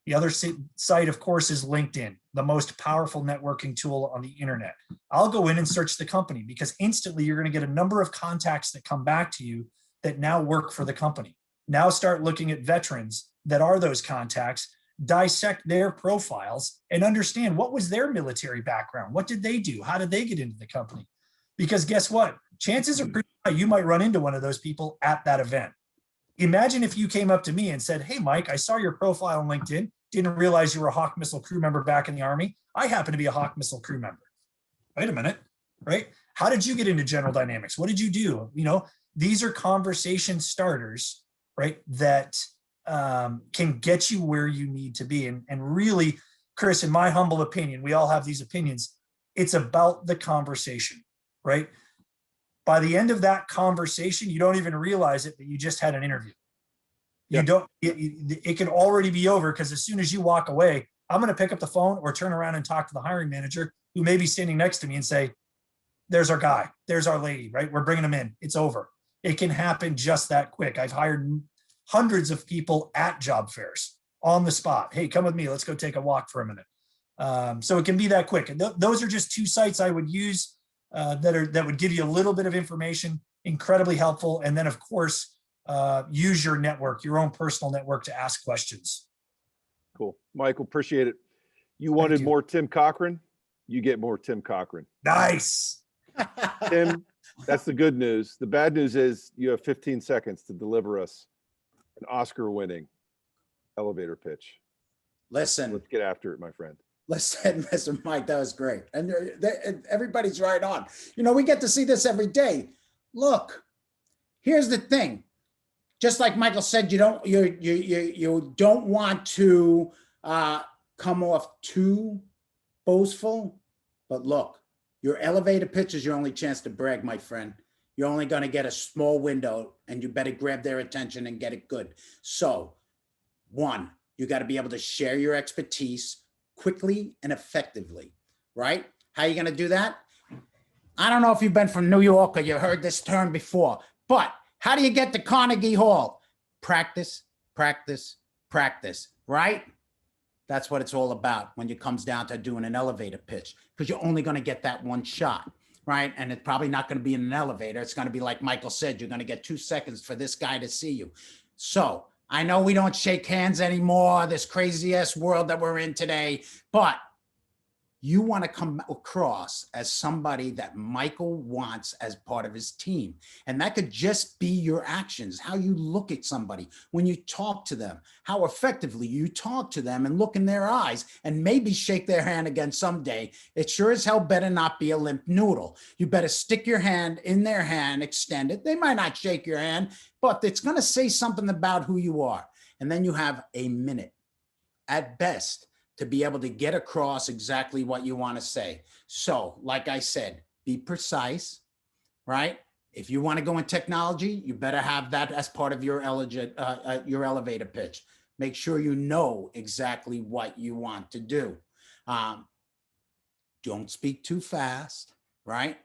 The other site, of course, is LinkedIn, the most powerful networking tool on the internet. I'll go in and search the company because instantly you're going to get a number of contacts that come back to you that now work for the company. Now start looking at veterans that are those contacts, dissect their profiles and understand what was their military background. What did they do? How did they get into the company? Because guess what? Chances are pretty high you might run into one of those people at that event. Imagine if you came up to me and said, hey, Mike, I saw your profile on LinkedIn. Didn't realize you were a Hawk Missile crew member back in the Army. I happen to be a Hawk Missile crew member. Wait a minute, right? How did you get into General Dynamics? What did you do? You know, these are conversation starters, right? That can get you where you need to be. And really, Chris, in my humble opinion, we all have these opinions. It's about the conversation, right? By the end of that conversation, you don't even realize it, but you just had an interview. You don't, it can already be over because as soon as you walk away, I'm going to pick up the phone or turn around and talk to the hiring manager who may be standing next to me and say, there's our guy, there's our lady, right? We're bringing them in. It's over. It can happen just that quick. I've hired hundreds of people at job fairs on the spot. Hey, come with me. Let's go take a walk for a minute. So it can be that quick. And those are just two sites I would use that would give you a little bit of information, incredibly helpful. And then, of course, use your network, your own personal network to ask questions. Cool. Michael, appreciate it. You wanted more Tim Cochran? You get more Tim Cochran. Nice. Tim, that's the good news. The bad news is you have 15 seconds to deliver us an Oscar-winning elevator pitch. Listen. Let's get after it, my friend. Listen, Mike, that was great. And everybody's right on. You know, we get to see this every day. Look, here's the thing. Just like Michael said, you don't want to come off too boastful. But look, your elevator pitch is your only chance to brag, my friend. You're only going to get a small window, and you better grab their attention and get it good. So, one, you got to be able to share your expertise quickly and effectively, right? How are you going to do that? I don't know if you've been from New York or you heard this term before, but how do you get to Carnegie Hall? Practice, practice, practice, right? That's what it's all about when it comes down to doing an elevator pitch, because you're only going to get that one shot, right? And it's probably not going to be in an elevator. It's going to be like Michael said, you're going to get 2 seconds for this guy to see you. So I know we don't shake hands anymore, this crazy ass world that we're in today, but you want to come across as somebody that Michael wants as part of his team. And that could just be your actions, how you look at somebody when you talk to them, how effectively you talk to them and look in their eyes and maybe shake their hand again someday. It sure as hell better not be a limp noodle. You better stick your hand in their hand, extend it. They might not shake your hand, but it's going to say something about who you are. And then you have a minute at best to be able to get across exactly what you want to say. So, like I said, be precise, right? If you want to go in technology, you better have that as part of your elevator pitch. Make sure you know exactly what you want to do. Don't speak too fast, right?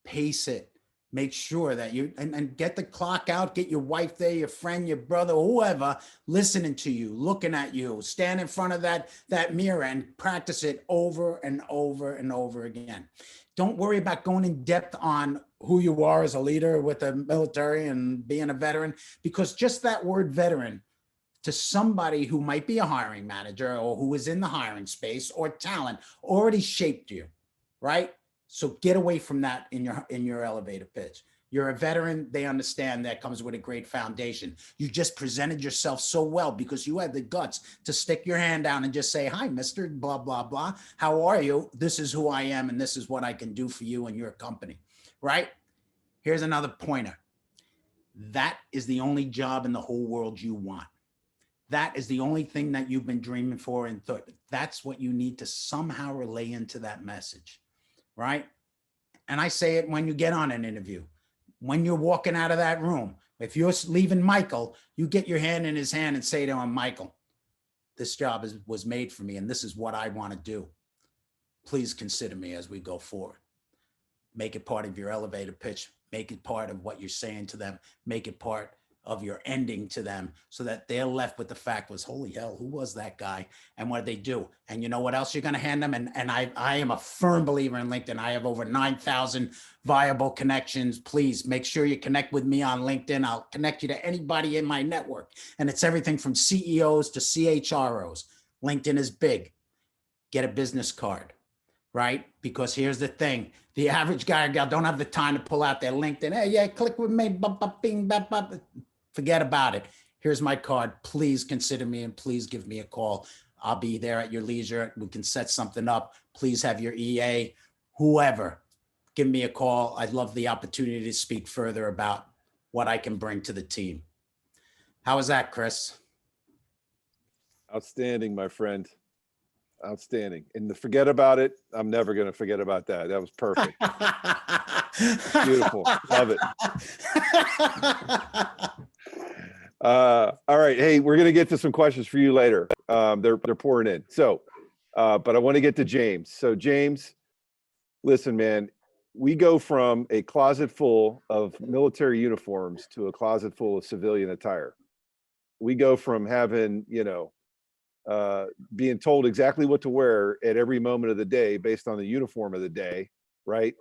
Pace it. Make sure that you, and get the clock out, get your wife there, your friend, your brother, whoever, listening to you, looking at you, stand in front of that mirror and practice it over and over and over again. Don't worry about going in depth on who you are as a leader with the military and being a veteran, because just that word veteran to somebody who might be a hiring manager or who is in the hiring space or talent already shaped you, right? So get away from that in your elevator pitch. You're a veteran. They understand that comes with a great foundation. You just presented yourself so well because you had the guts to stick your hand down and just say, hi, Mr. Blah, blah, blah. How are you? This is who I am, and this is what I can do for you and your company, right? Here's another pointer. that is the only job in the whole world you want. That is the only thing that you've been dreaming for and thought. That's what you need to somehow relay into that message, right? And I say it when you get on an interview, when you're walking out of that room. If you're leaving Michael, you get your hand in his hand and say to him, Michael, this job was made for me, and this is what I want to do. Please consider me as we go forward. Make it part of your elevator pitch. Make it part of what you're saying to them. Make it part of your ending to them, so that they're left with the fact was, holy hell, who was that guy? And what did they do? And you know what else you're going to hand them? And I am a firm believer in LinkedIn. I have over 9,000 viable connections. Please make sure you connect with me on LinkedIn. I'll connect you to anybody in my network. And it's everything from CEOs to CHROs. LinkedIn is big. Get a business card, right? Because here's the thing. The average guy or gal don't have the time to pull out their LinkedIn. Hey, yeah, click with me. Bing, forget about it. Here's my card. Please consider me and please give me a call. I'll be there at your leisure. We can set something up. Please have your EA, whoever, give me a call. I'd love the opportunity to speak further about what I can bring to the team. How was that, Chris? Outstanding, my friend. Outstanding. And forget about it. I'm never going to forget about that. That was perfect. Beautiful. Love it. All right. Hey, we're going to get to some questions for you later. They're pouring in. So, but I want to get to James. So James, listen, man, we go from a closet full of military uniforms to a closet full of civilian attire. We go from having, being told exactly what to wear at every moment of the day based on the uniform of the day, right?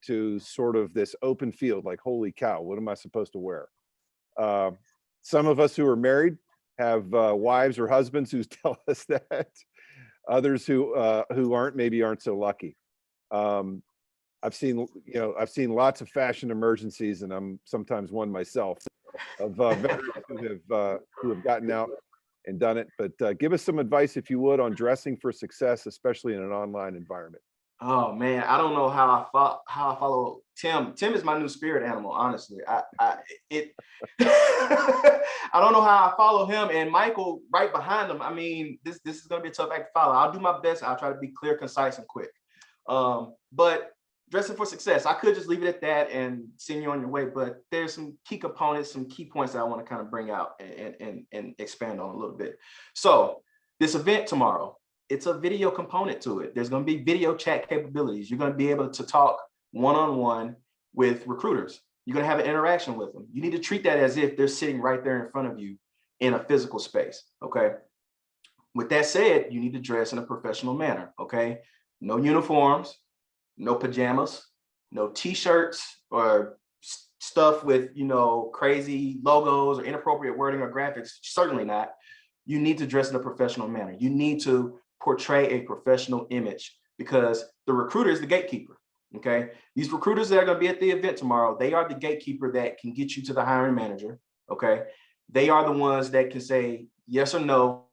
To sort of this open field, like, holy cow, what am I supposed to wear? Some of us who are married have wives or husbands who tell us that. Others who aren't, maybe aren't so lucky. I've seen lots of fashion emergencies, and I'm sometimes one myself, of veterans who have gotten out and done it. But give us some advice, if you would, on dressing for success, especially in an online environment. Oh man, I don't know how I follow Tim. Tim is my new spirit animal, honestly. I don't know how I follow him, and Michael right behind him. I mean, this is gonna be a tough act to follow. I'll do my best. I'll try to be clear, concise, and quick. But dressing for success, I could just leave it at that and send you on your way. But there's some key components, some key points that I want to kind of bring out and expand on a little bit. So this event tomorrow, it's a video component to it. There's going to be video chat capabilities. You're going to be able to talk one-on-one with recruiters. You're going to have an interaction with them. You need to treat that as if they're sitting right there in front of you in a physical space, okay? With that said, you need to dress in a professional manner, okay? No uniforms, no pajamas, no t-shirts or stuff with, crazy logos or inappropriate wording or graphics. Certainly not. You need to dress in a professional manner. You need to portray a professional image, because the recruiter is the gatekeeper, okay? These recruiters that are going to be at the event tomorrow, they are the gatekeeper that can get you to the hiring manager, okay? They are the ones that can say yes or no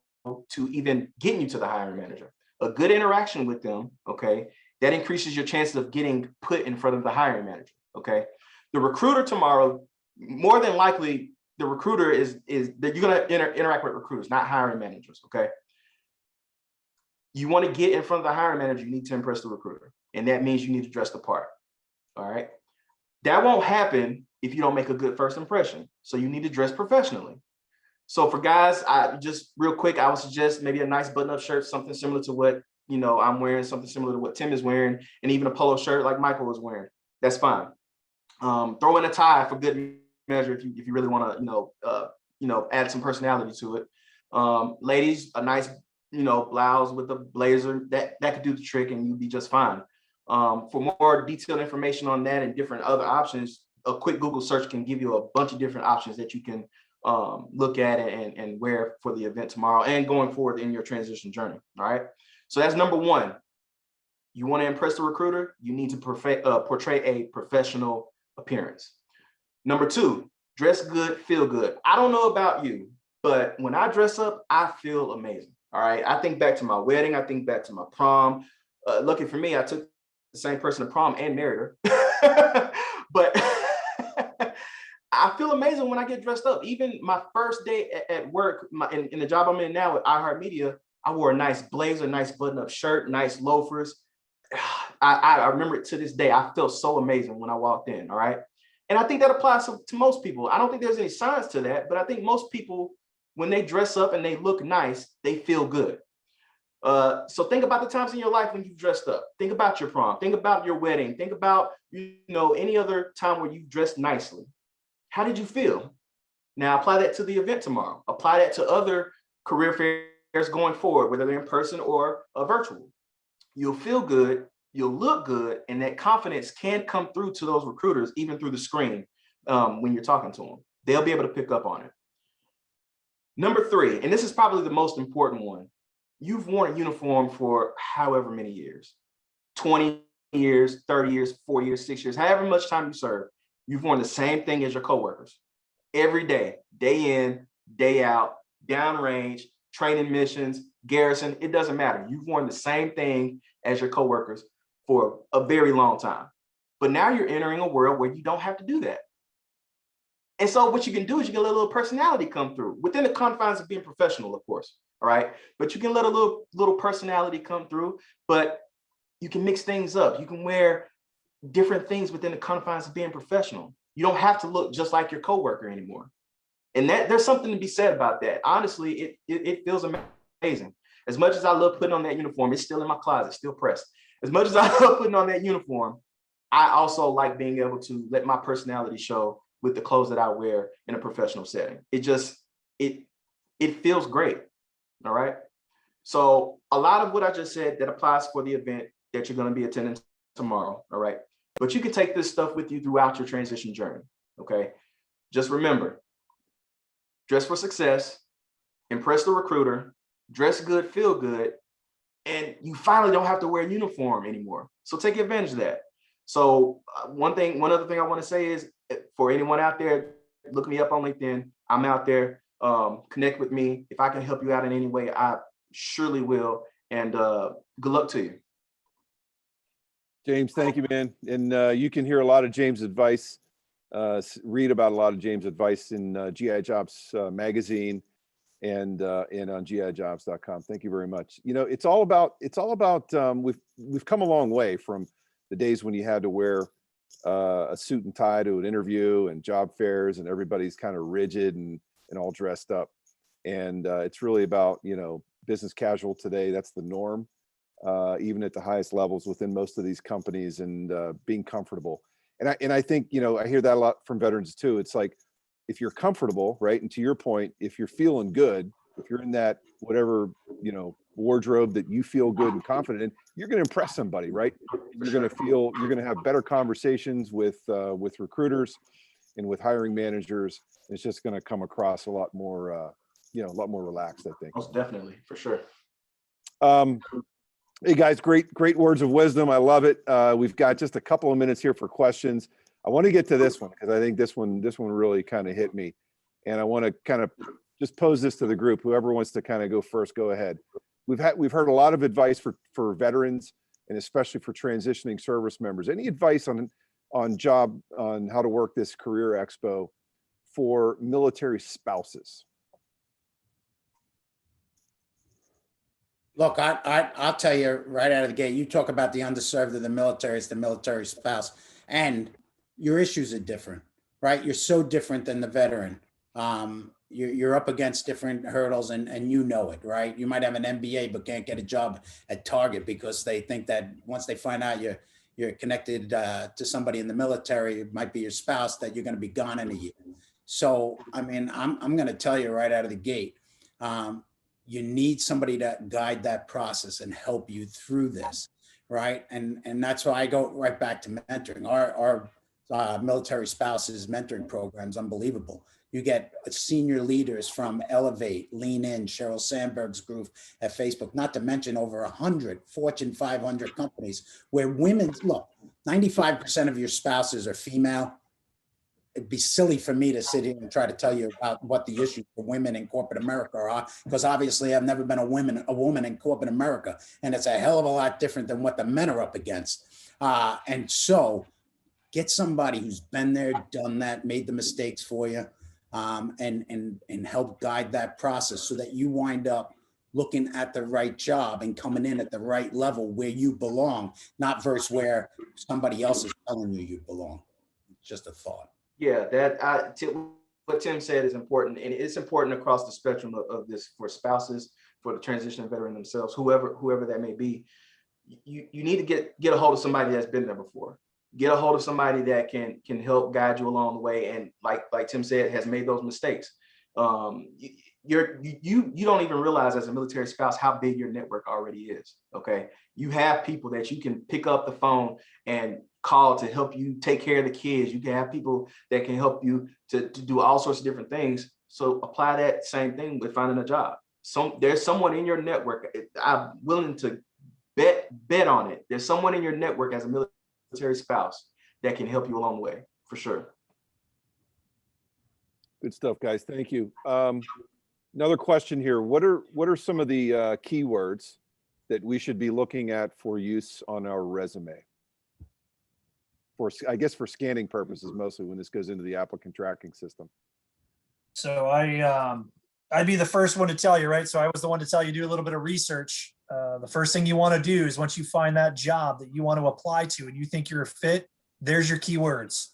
to even getting you to the hiring manager. A good interaction with them, okay, that increases your chances of getting put in front of the hiring manager, okay? The recruiter tomorrow, more than likely, the recruiter is that you're going to interact with recruiters, not hiring managers, okay? You want to get in front of the hiring manager, you need to impress the recruiter. And that means you need to dress the part, all right? That won't happen if you don't make a good first impression. So you need to dress professionally. So for guys, just real quick, I would suggest maybe a nice button-up shirt, something similar to what I'm wearing, something similar to what Tim is wearing, and even a polo shirt like Michael was wearing. That's fine. Throw in a tie for good measure if you really want to add some personality to it. Ladies, a nice blouse with a blazer that could do the trick, and you'd be just fine. For more detailed information on that and different other options, a quick Google search can give you a bunch of different options that you can look at and wear for the event tomorrow and going forward in your transition journey. All right. So that's number one. You want to impress the recruiter, you need to portray a professional appearance. Number two, dress good, feel good. I don't know about you, but when I dress up, I feel amazing. All right. I think back to my wedding. I think back to my prom. Lucky for me, I took the same person to prom and married her. But I feel amazing when I get dressed up. Even my first day at work, in the job I'm in now with iHeartMedia, I wore a nice blazer, nice button-up shirt, nice loafers. I remember it to this day. I felt so amazing when I walked in, all right? And I think that applies to most people. I don't think there's any science to that, but I think most people, when they dress up and they look nice, they feel good. So think about the times in your life when you've dressed up. Think about your prom. Think about your wedding. Think about, any other time where you've dressed nicely. How did you feel? Now apply that to the event tomorrow. Apply that to other career fairs going forward, whether they're in person or virtual. You'll feel good, you'll look good, and that confidence can come through to those recruiters, even through the screen when you're talking to them. They'll be able to pick up on it. Number 3, and this is probably the most important one. You've worn a uniform for however many years, 20 years, 30 years, 4 years, 6 years, however much time you serve. You've worn the same thing as your coworkers every day, day in, day out, downrange, training missions, garrison, it doesn't matter. You've worn the same thing as your coworkers for a very long time. But now you're entering a world where you don't have to do that. And so what you can do is you can let a little personality come through within the confines of being professional, of course. All right. But you can let a little personality come through, but you can mix things up. You can wear different things within the confines of being professional. You don't have to look just like your coworker anymore. And that there's something to be said about that. Honestly, it feels amazing. As much as I love putting on that uniform, it's still in my closet, still pressed. As much as I love putting on that uniform, I also like being able to let my personality show with the clothes that I wear in a professional setting. It feels great. All right. So a lot of what I just said that applies for the event that you're going to be attending tomorrow. All right. But you can take this stuff with you throughout your transition journey. Okay. Just remember, dress for success, impress the recruiter, dress good, feel good, and you finally don't have to wear a uniform anymore. So take advantage of that. So one other thing I want to say is, for anyone out there, look me up on LinkedIn. I'm out there. Connect with me. If I can help you out in any way, I surely will. And good luck to you. James, thank you, man. And you can hear a lot of James' advice, read about a lot of James' advice in GI Jobs magazine and on gijobs.com. Thank you very much. It's all about we've come a long way from the days when you had to wear a suit and tie to an interview and job fairs and everybody's kind of rigid and all dressed up. And it's really about, business casual today. That's the norm, even at the highest levels within most of these companies, and being comfortable. And I think, I hear that a lot from veterans too. It's like, if you're comfortable, right? And to your point, if you're feeling good, if you're in that, whatever, wardrobe that you feel good and confident in, you're going to impress somebody, right? You're going to have better conversations with recruiters and with hiring managers. It's just going to come across a lot more, a lot more relaxed, I think. Most definitely, for sure. Hey guys, great words of wisdom. I love it. We've got just a couple of minutes here for questions. I want to get to this one because I think this one really kind of hit me, and I want to kind of just pose this to the group. Whoever wants to kind of go first, go ahead. We've heard a lot of advice for veterans, and especially for transitioning service members. Any advice on how to work this career expo for military spouses? Look, I'll tell you right out of the gate, you talk about the underserved of the military, it's the military spouse, and your issues are different, right? You're so different than the veteran. You're up against different hurdles, and you know it, right? You might have an MBA but can't get a job at Target because they think that once they find out you're connected to somebody in the military, it might be your spouse, that you're going to be gone in a year. So, I mean, I'm going to tell you right out of the gate, you need somebody to guide that process and help you through this, right? And that's why I go right back to mentoring. Our military spouses mentoring programs, unbelievable. You get senior leaders from Elevate, Lean In, Sheryl Sandberg's group at Facebook, not to mention over 100 Fortune 500 companies where women, look, 95% of your spouses are female. It'd be silly for me to sit here and try to tell you about what the issues for women in corporate America are, because obviously I've never been a woman in corporate America, and it's a hell of a lot different than what the men are up against. And so Get somebody who's been there, done that, made the mistakes for you, and help guide that process so that you wind up looking at the right job and coming in at the right level where you belong, not versus where somebody else is telling you you belong. Just a thought. Yeah, what Tim said is important, and it's important across the spectrum of this for spouses, for the transitioning veteran themselves, whoever that may be. You need to get a hold of somebody that's been there before. Get a hold of somebody that can help guide you along the way, and like Tim said, has made those mistakes. You don't even realize as a military spouse how big your network already is. Okay, you have people that you can pick up the phone and call to help you take care of the kids. You can have people that can help you to do all sorts of different things. So apply that same thing with finding a job. There's someone in your network. I'm willing to bet on it. There's someone in your network as a military spouse that can help you along the way, for sure. Good stuff, guys. Thank you. Another question here. What are some of the keywords that we should be looking at for use on our resume? I guess for scanning purposes, mostly when this goes into the applicant tracking system. So I'd be the first one to tell you, right? So I was the one to tell you, do a little bit of research. The first thing you want to do is once you find that job that you want to apply to and you think you're a fit, there's your keywords,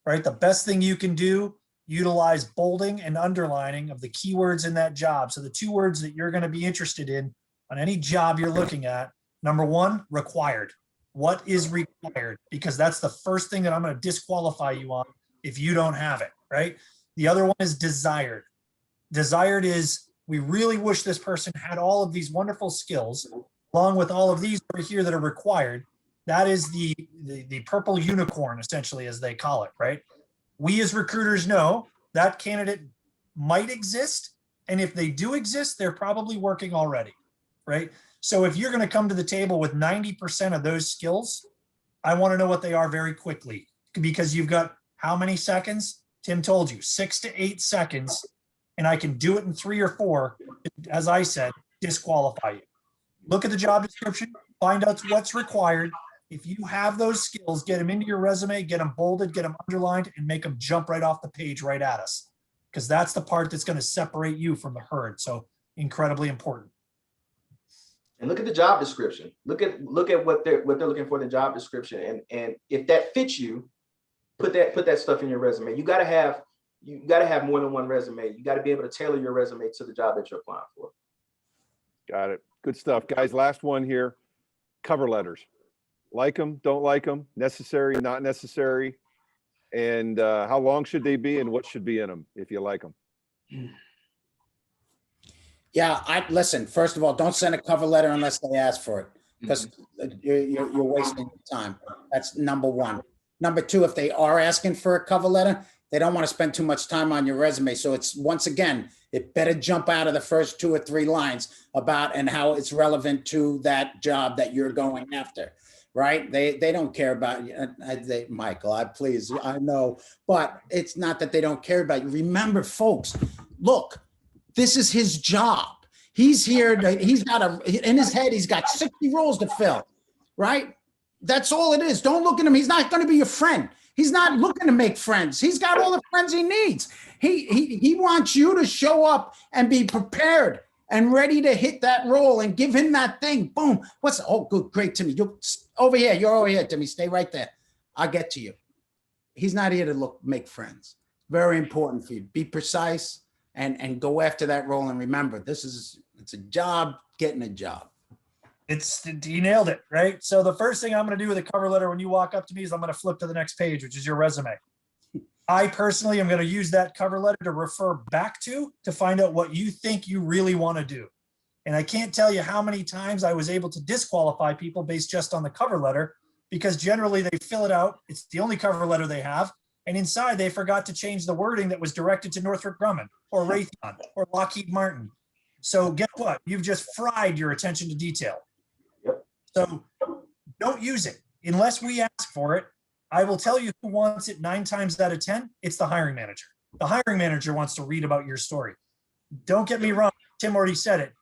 right? The best thing you can do, utilize bolding and underlining of the keywords in that job. So the two words that you're going to be interested in on any job you're looking at, number one, required. What is required? Because that's the first thing that I'm going to disqualify you on if you don't have it, right? The other one is desired. Desired is, we really wish this person had all of these wonderful skills, along with all of these over here that are required. That is the purple unicorn, essentially, as they call it, right? We as recruiters know that candidate might exist. And if they do exist, they're probably working already, right? So if you're going to come to the table with 90% of those skills, I want to know what they are very quickly, because you've got how many seconds? Tim told you 6 to 8 seconds, and I can do it in 3 or 4. As I said, disqualify you. Look at the job description, find out what's required. If you have those skills, get them into your resume, get them bolded, get them underlined, and make them jump right off the page right at us, because that's the part that's going to separate you from the herd. So incredibly important. And look at the job description. Look at what they're looking for in the job description, and if that fits you, put that stuff in your resume. You got to have more than one resume. You got to be able to tailor your resume to the job that you're applying for. Got it. Good stuff, guys. Last one here. Cover letters. Like them, don't like them, necessary, not necessary, and how long should they be, and what should be in them if you like them? Yeah, listen, first of all, don't send a cover letter unless they ask for it, because you're wasting time. That's number one. Number two, if they are asking for a cover letter, they don't want to spend too much time on your resume. So it's, once again, it better jump out of the first 2 or 3 lines about and how it's relevant to that job that you're going after, right? They don't care about you. Michael, please, I know, but it's not that they don't care about you. Remember, folks, look, this is his job. He's here. He's got in his head, he's got 60 roles to fill, right? That's all it is. Don't look at him. He's not going to be your friend. He's not looking to make friends. He's got all the friends he needs. He wants you to show up and be prepared and ready to hit that role and give him that thing. Boom. Good, great, Timmy. You're over here, Timmy. Stay right there. I'll get to you. He's not here to make friends. Very important for you. Be precise and go after that role. And remember, it's a job, getting a job. You nailed it, right? So the first thing I'm going to do with a cover letter when you walk up to me is I'm going to flip to the next page, which is your resume. I personally am going to use that cover letter to refer back to find out what you think you really want to do. And I can't tell you how many times I was able to disqualify people based just on the cover letter, because generally they fill it out. It's the only cover letter they have. And inside they forgot to change the wording that was directed to Northrop Grumman or Raytheon or Lockheed Martin. So guess what? You've just fried your attention to detail. So don't use it unless we ask for it. I will tell you who wants it 9 times out of 10. It's the hiring manager. The hiring manager wants to read about your story. Don't get me wrong. Tim already said it.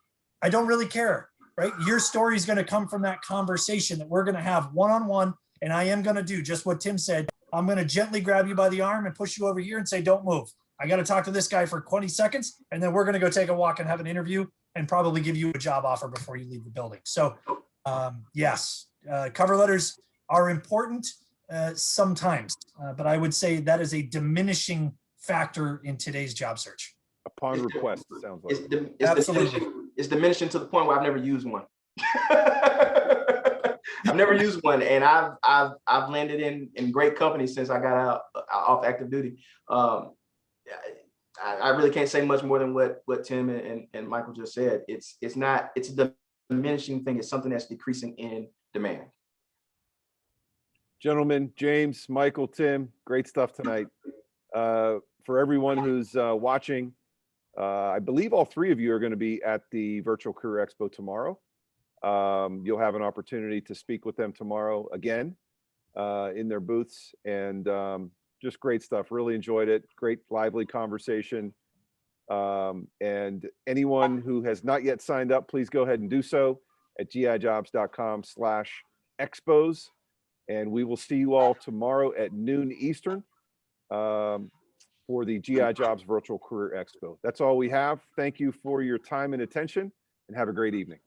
I don't really care, right? Your story is going to come from that conversation that we're going to have one-on-one. And I am going to do just what Tim said, I'm going to gently grab you by the arm and push you over here and say, don't move. I got to talk to this guy for 20 seconds, and then we're going to go take a walk and have an interview and probably give you a job offer before you leave the building. So yes, cover letters are important sometimes, but I would say that is a diminishing factor in today's job search. Upon request, it sounds like. Absolutely. It's diminishing to the point where I've never used one. I've never used one, and I've landed in great company since I got out off active duty. I really can't say much more than what Tim and Michael just said. It's a diminishing thing. It's something that's decreasing in demand. Gentlemen, James, Michael, Tim, great stuff tonight. For everyone who's watching, I believe all three of you are going to be at the Virtual Career Expo tomorrow. You'll have an opportunity to speak with them tomorrow again in their booths, and just great stuff. Really enjoyed it. Great lively conversation. And anyone who has not yet signed up, please go ahead and do so at gijobs.com/expos. And we will see you all tomorrow at noon Eastern for the GI Jobs Virtual Career Expo. That's all we have. Thank you for your time and attention, and have a great evening.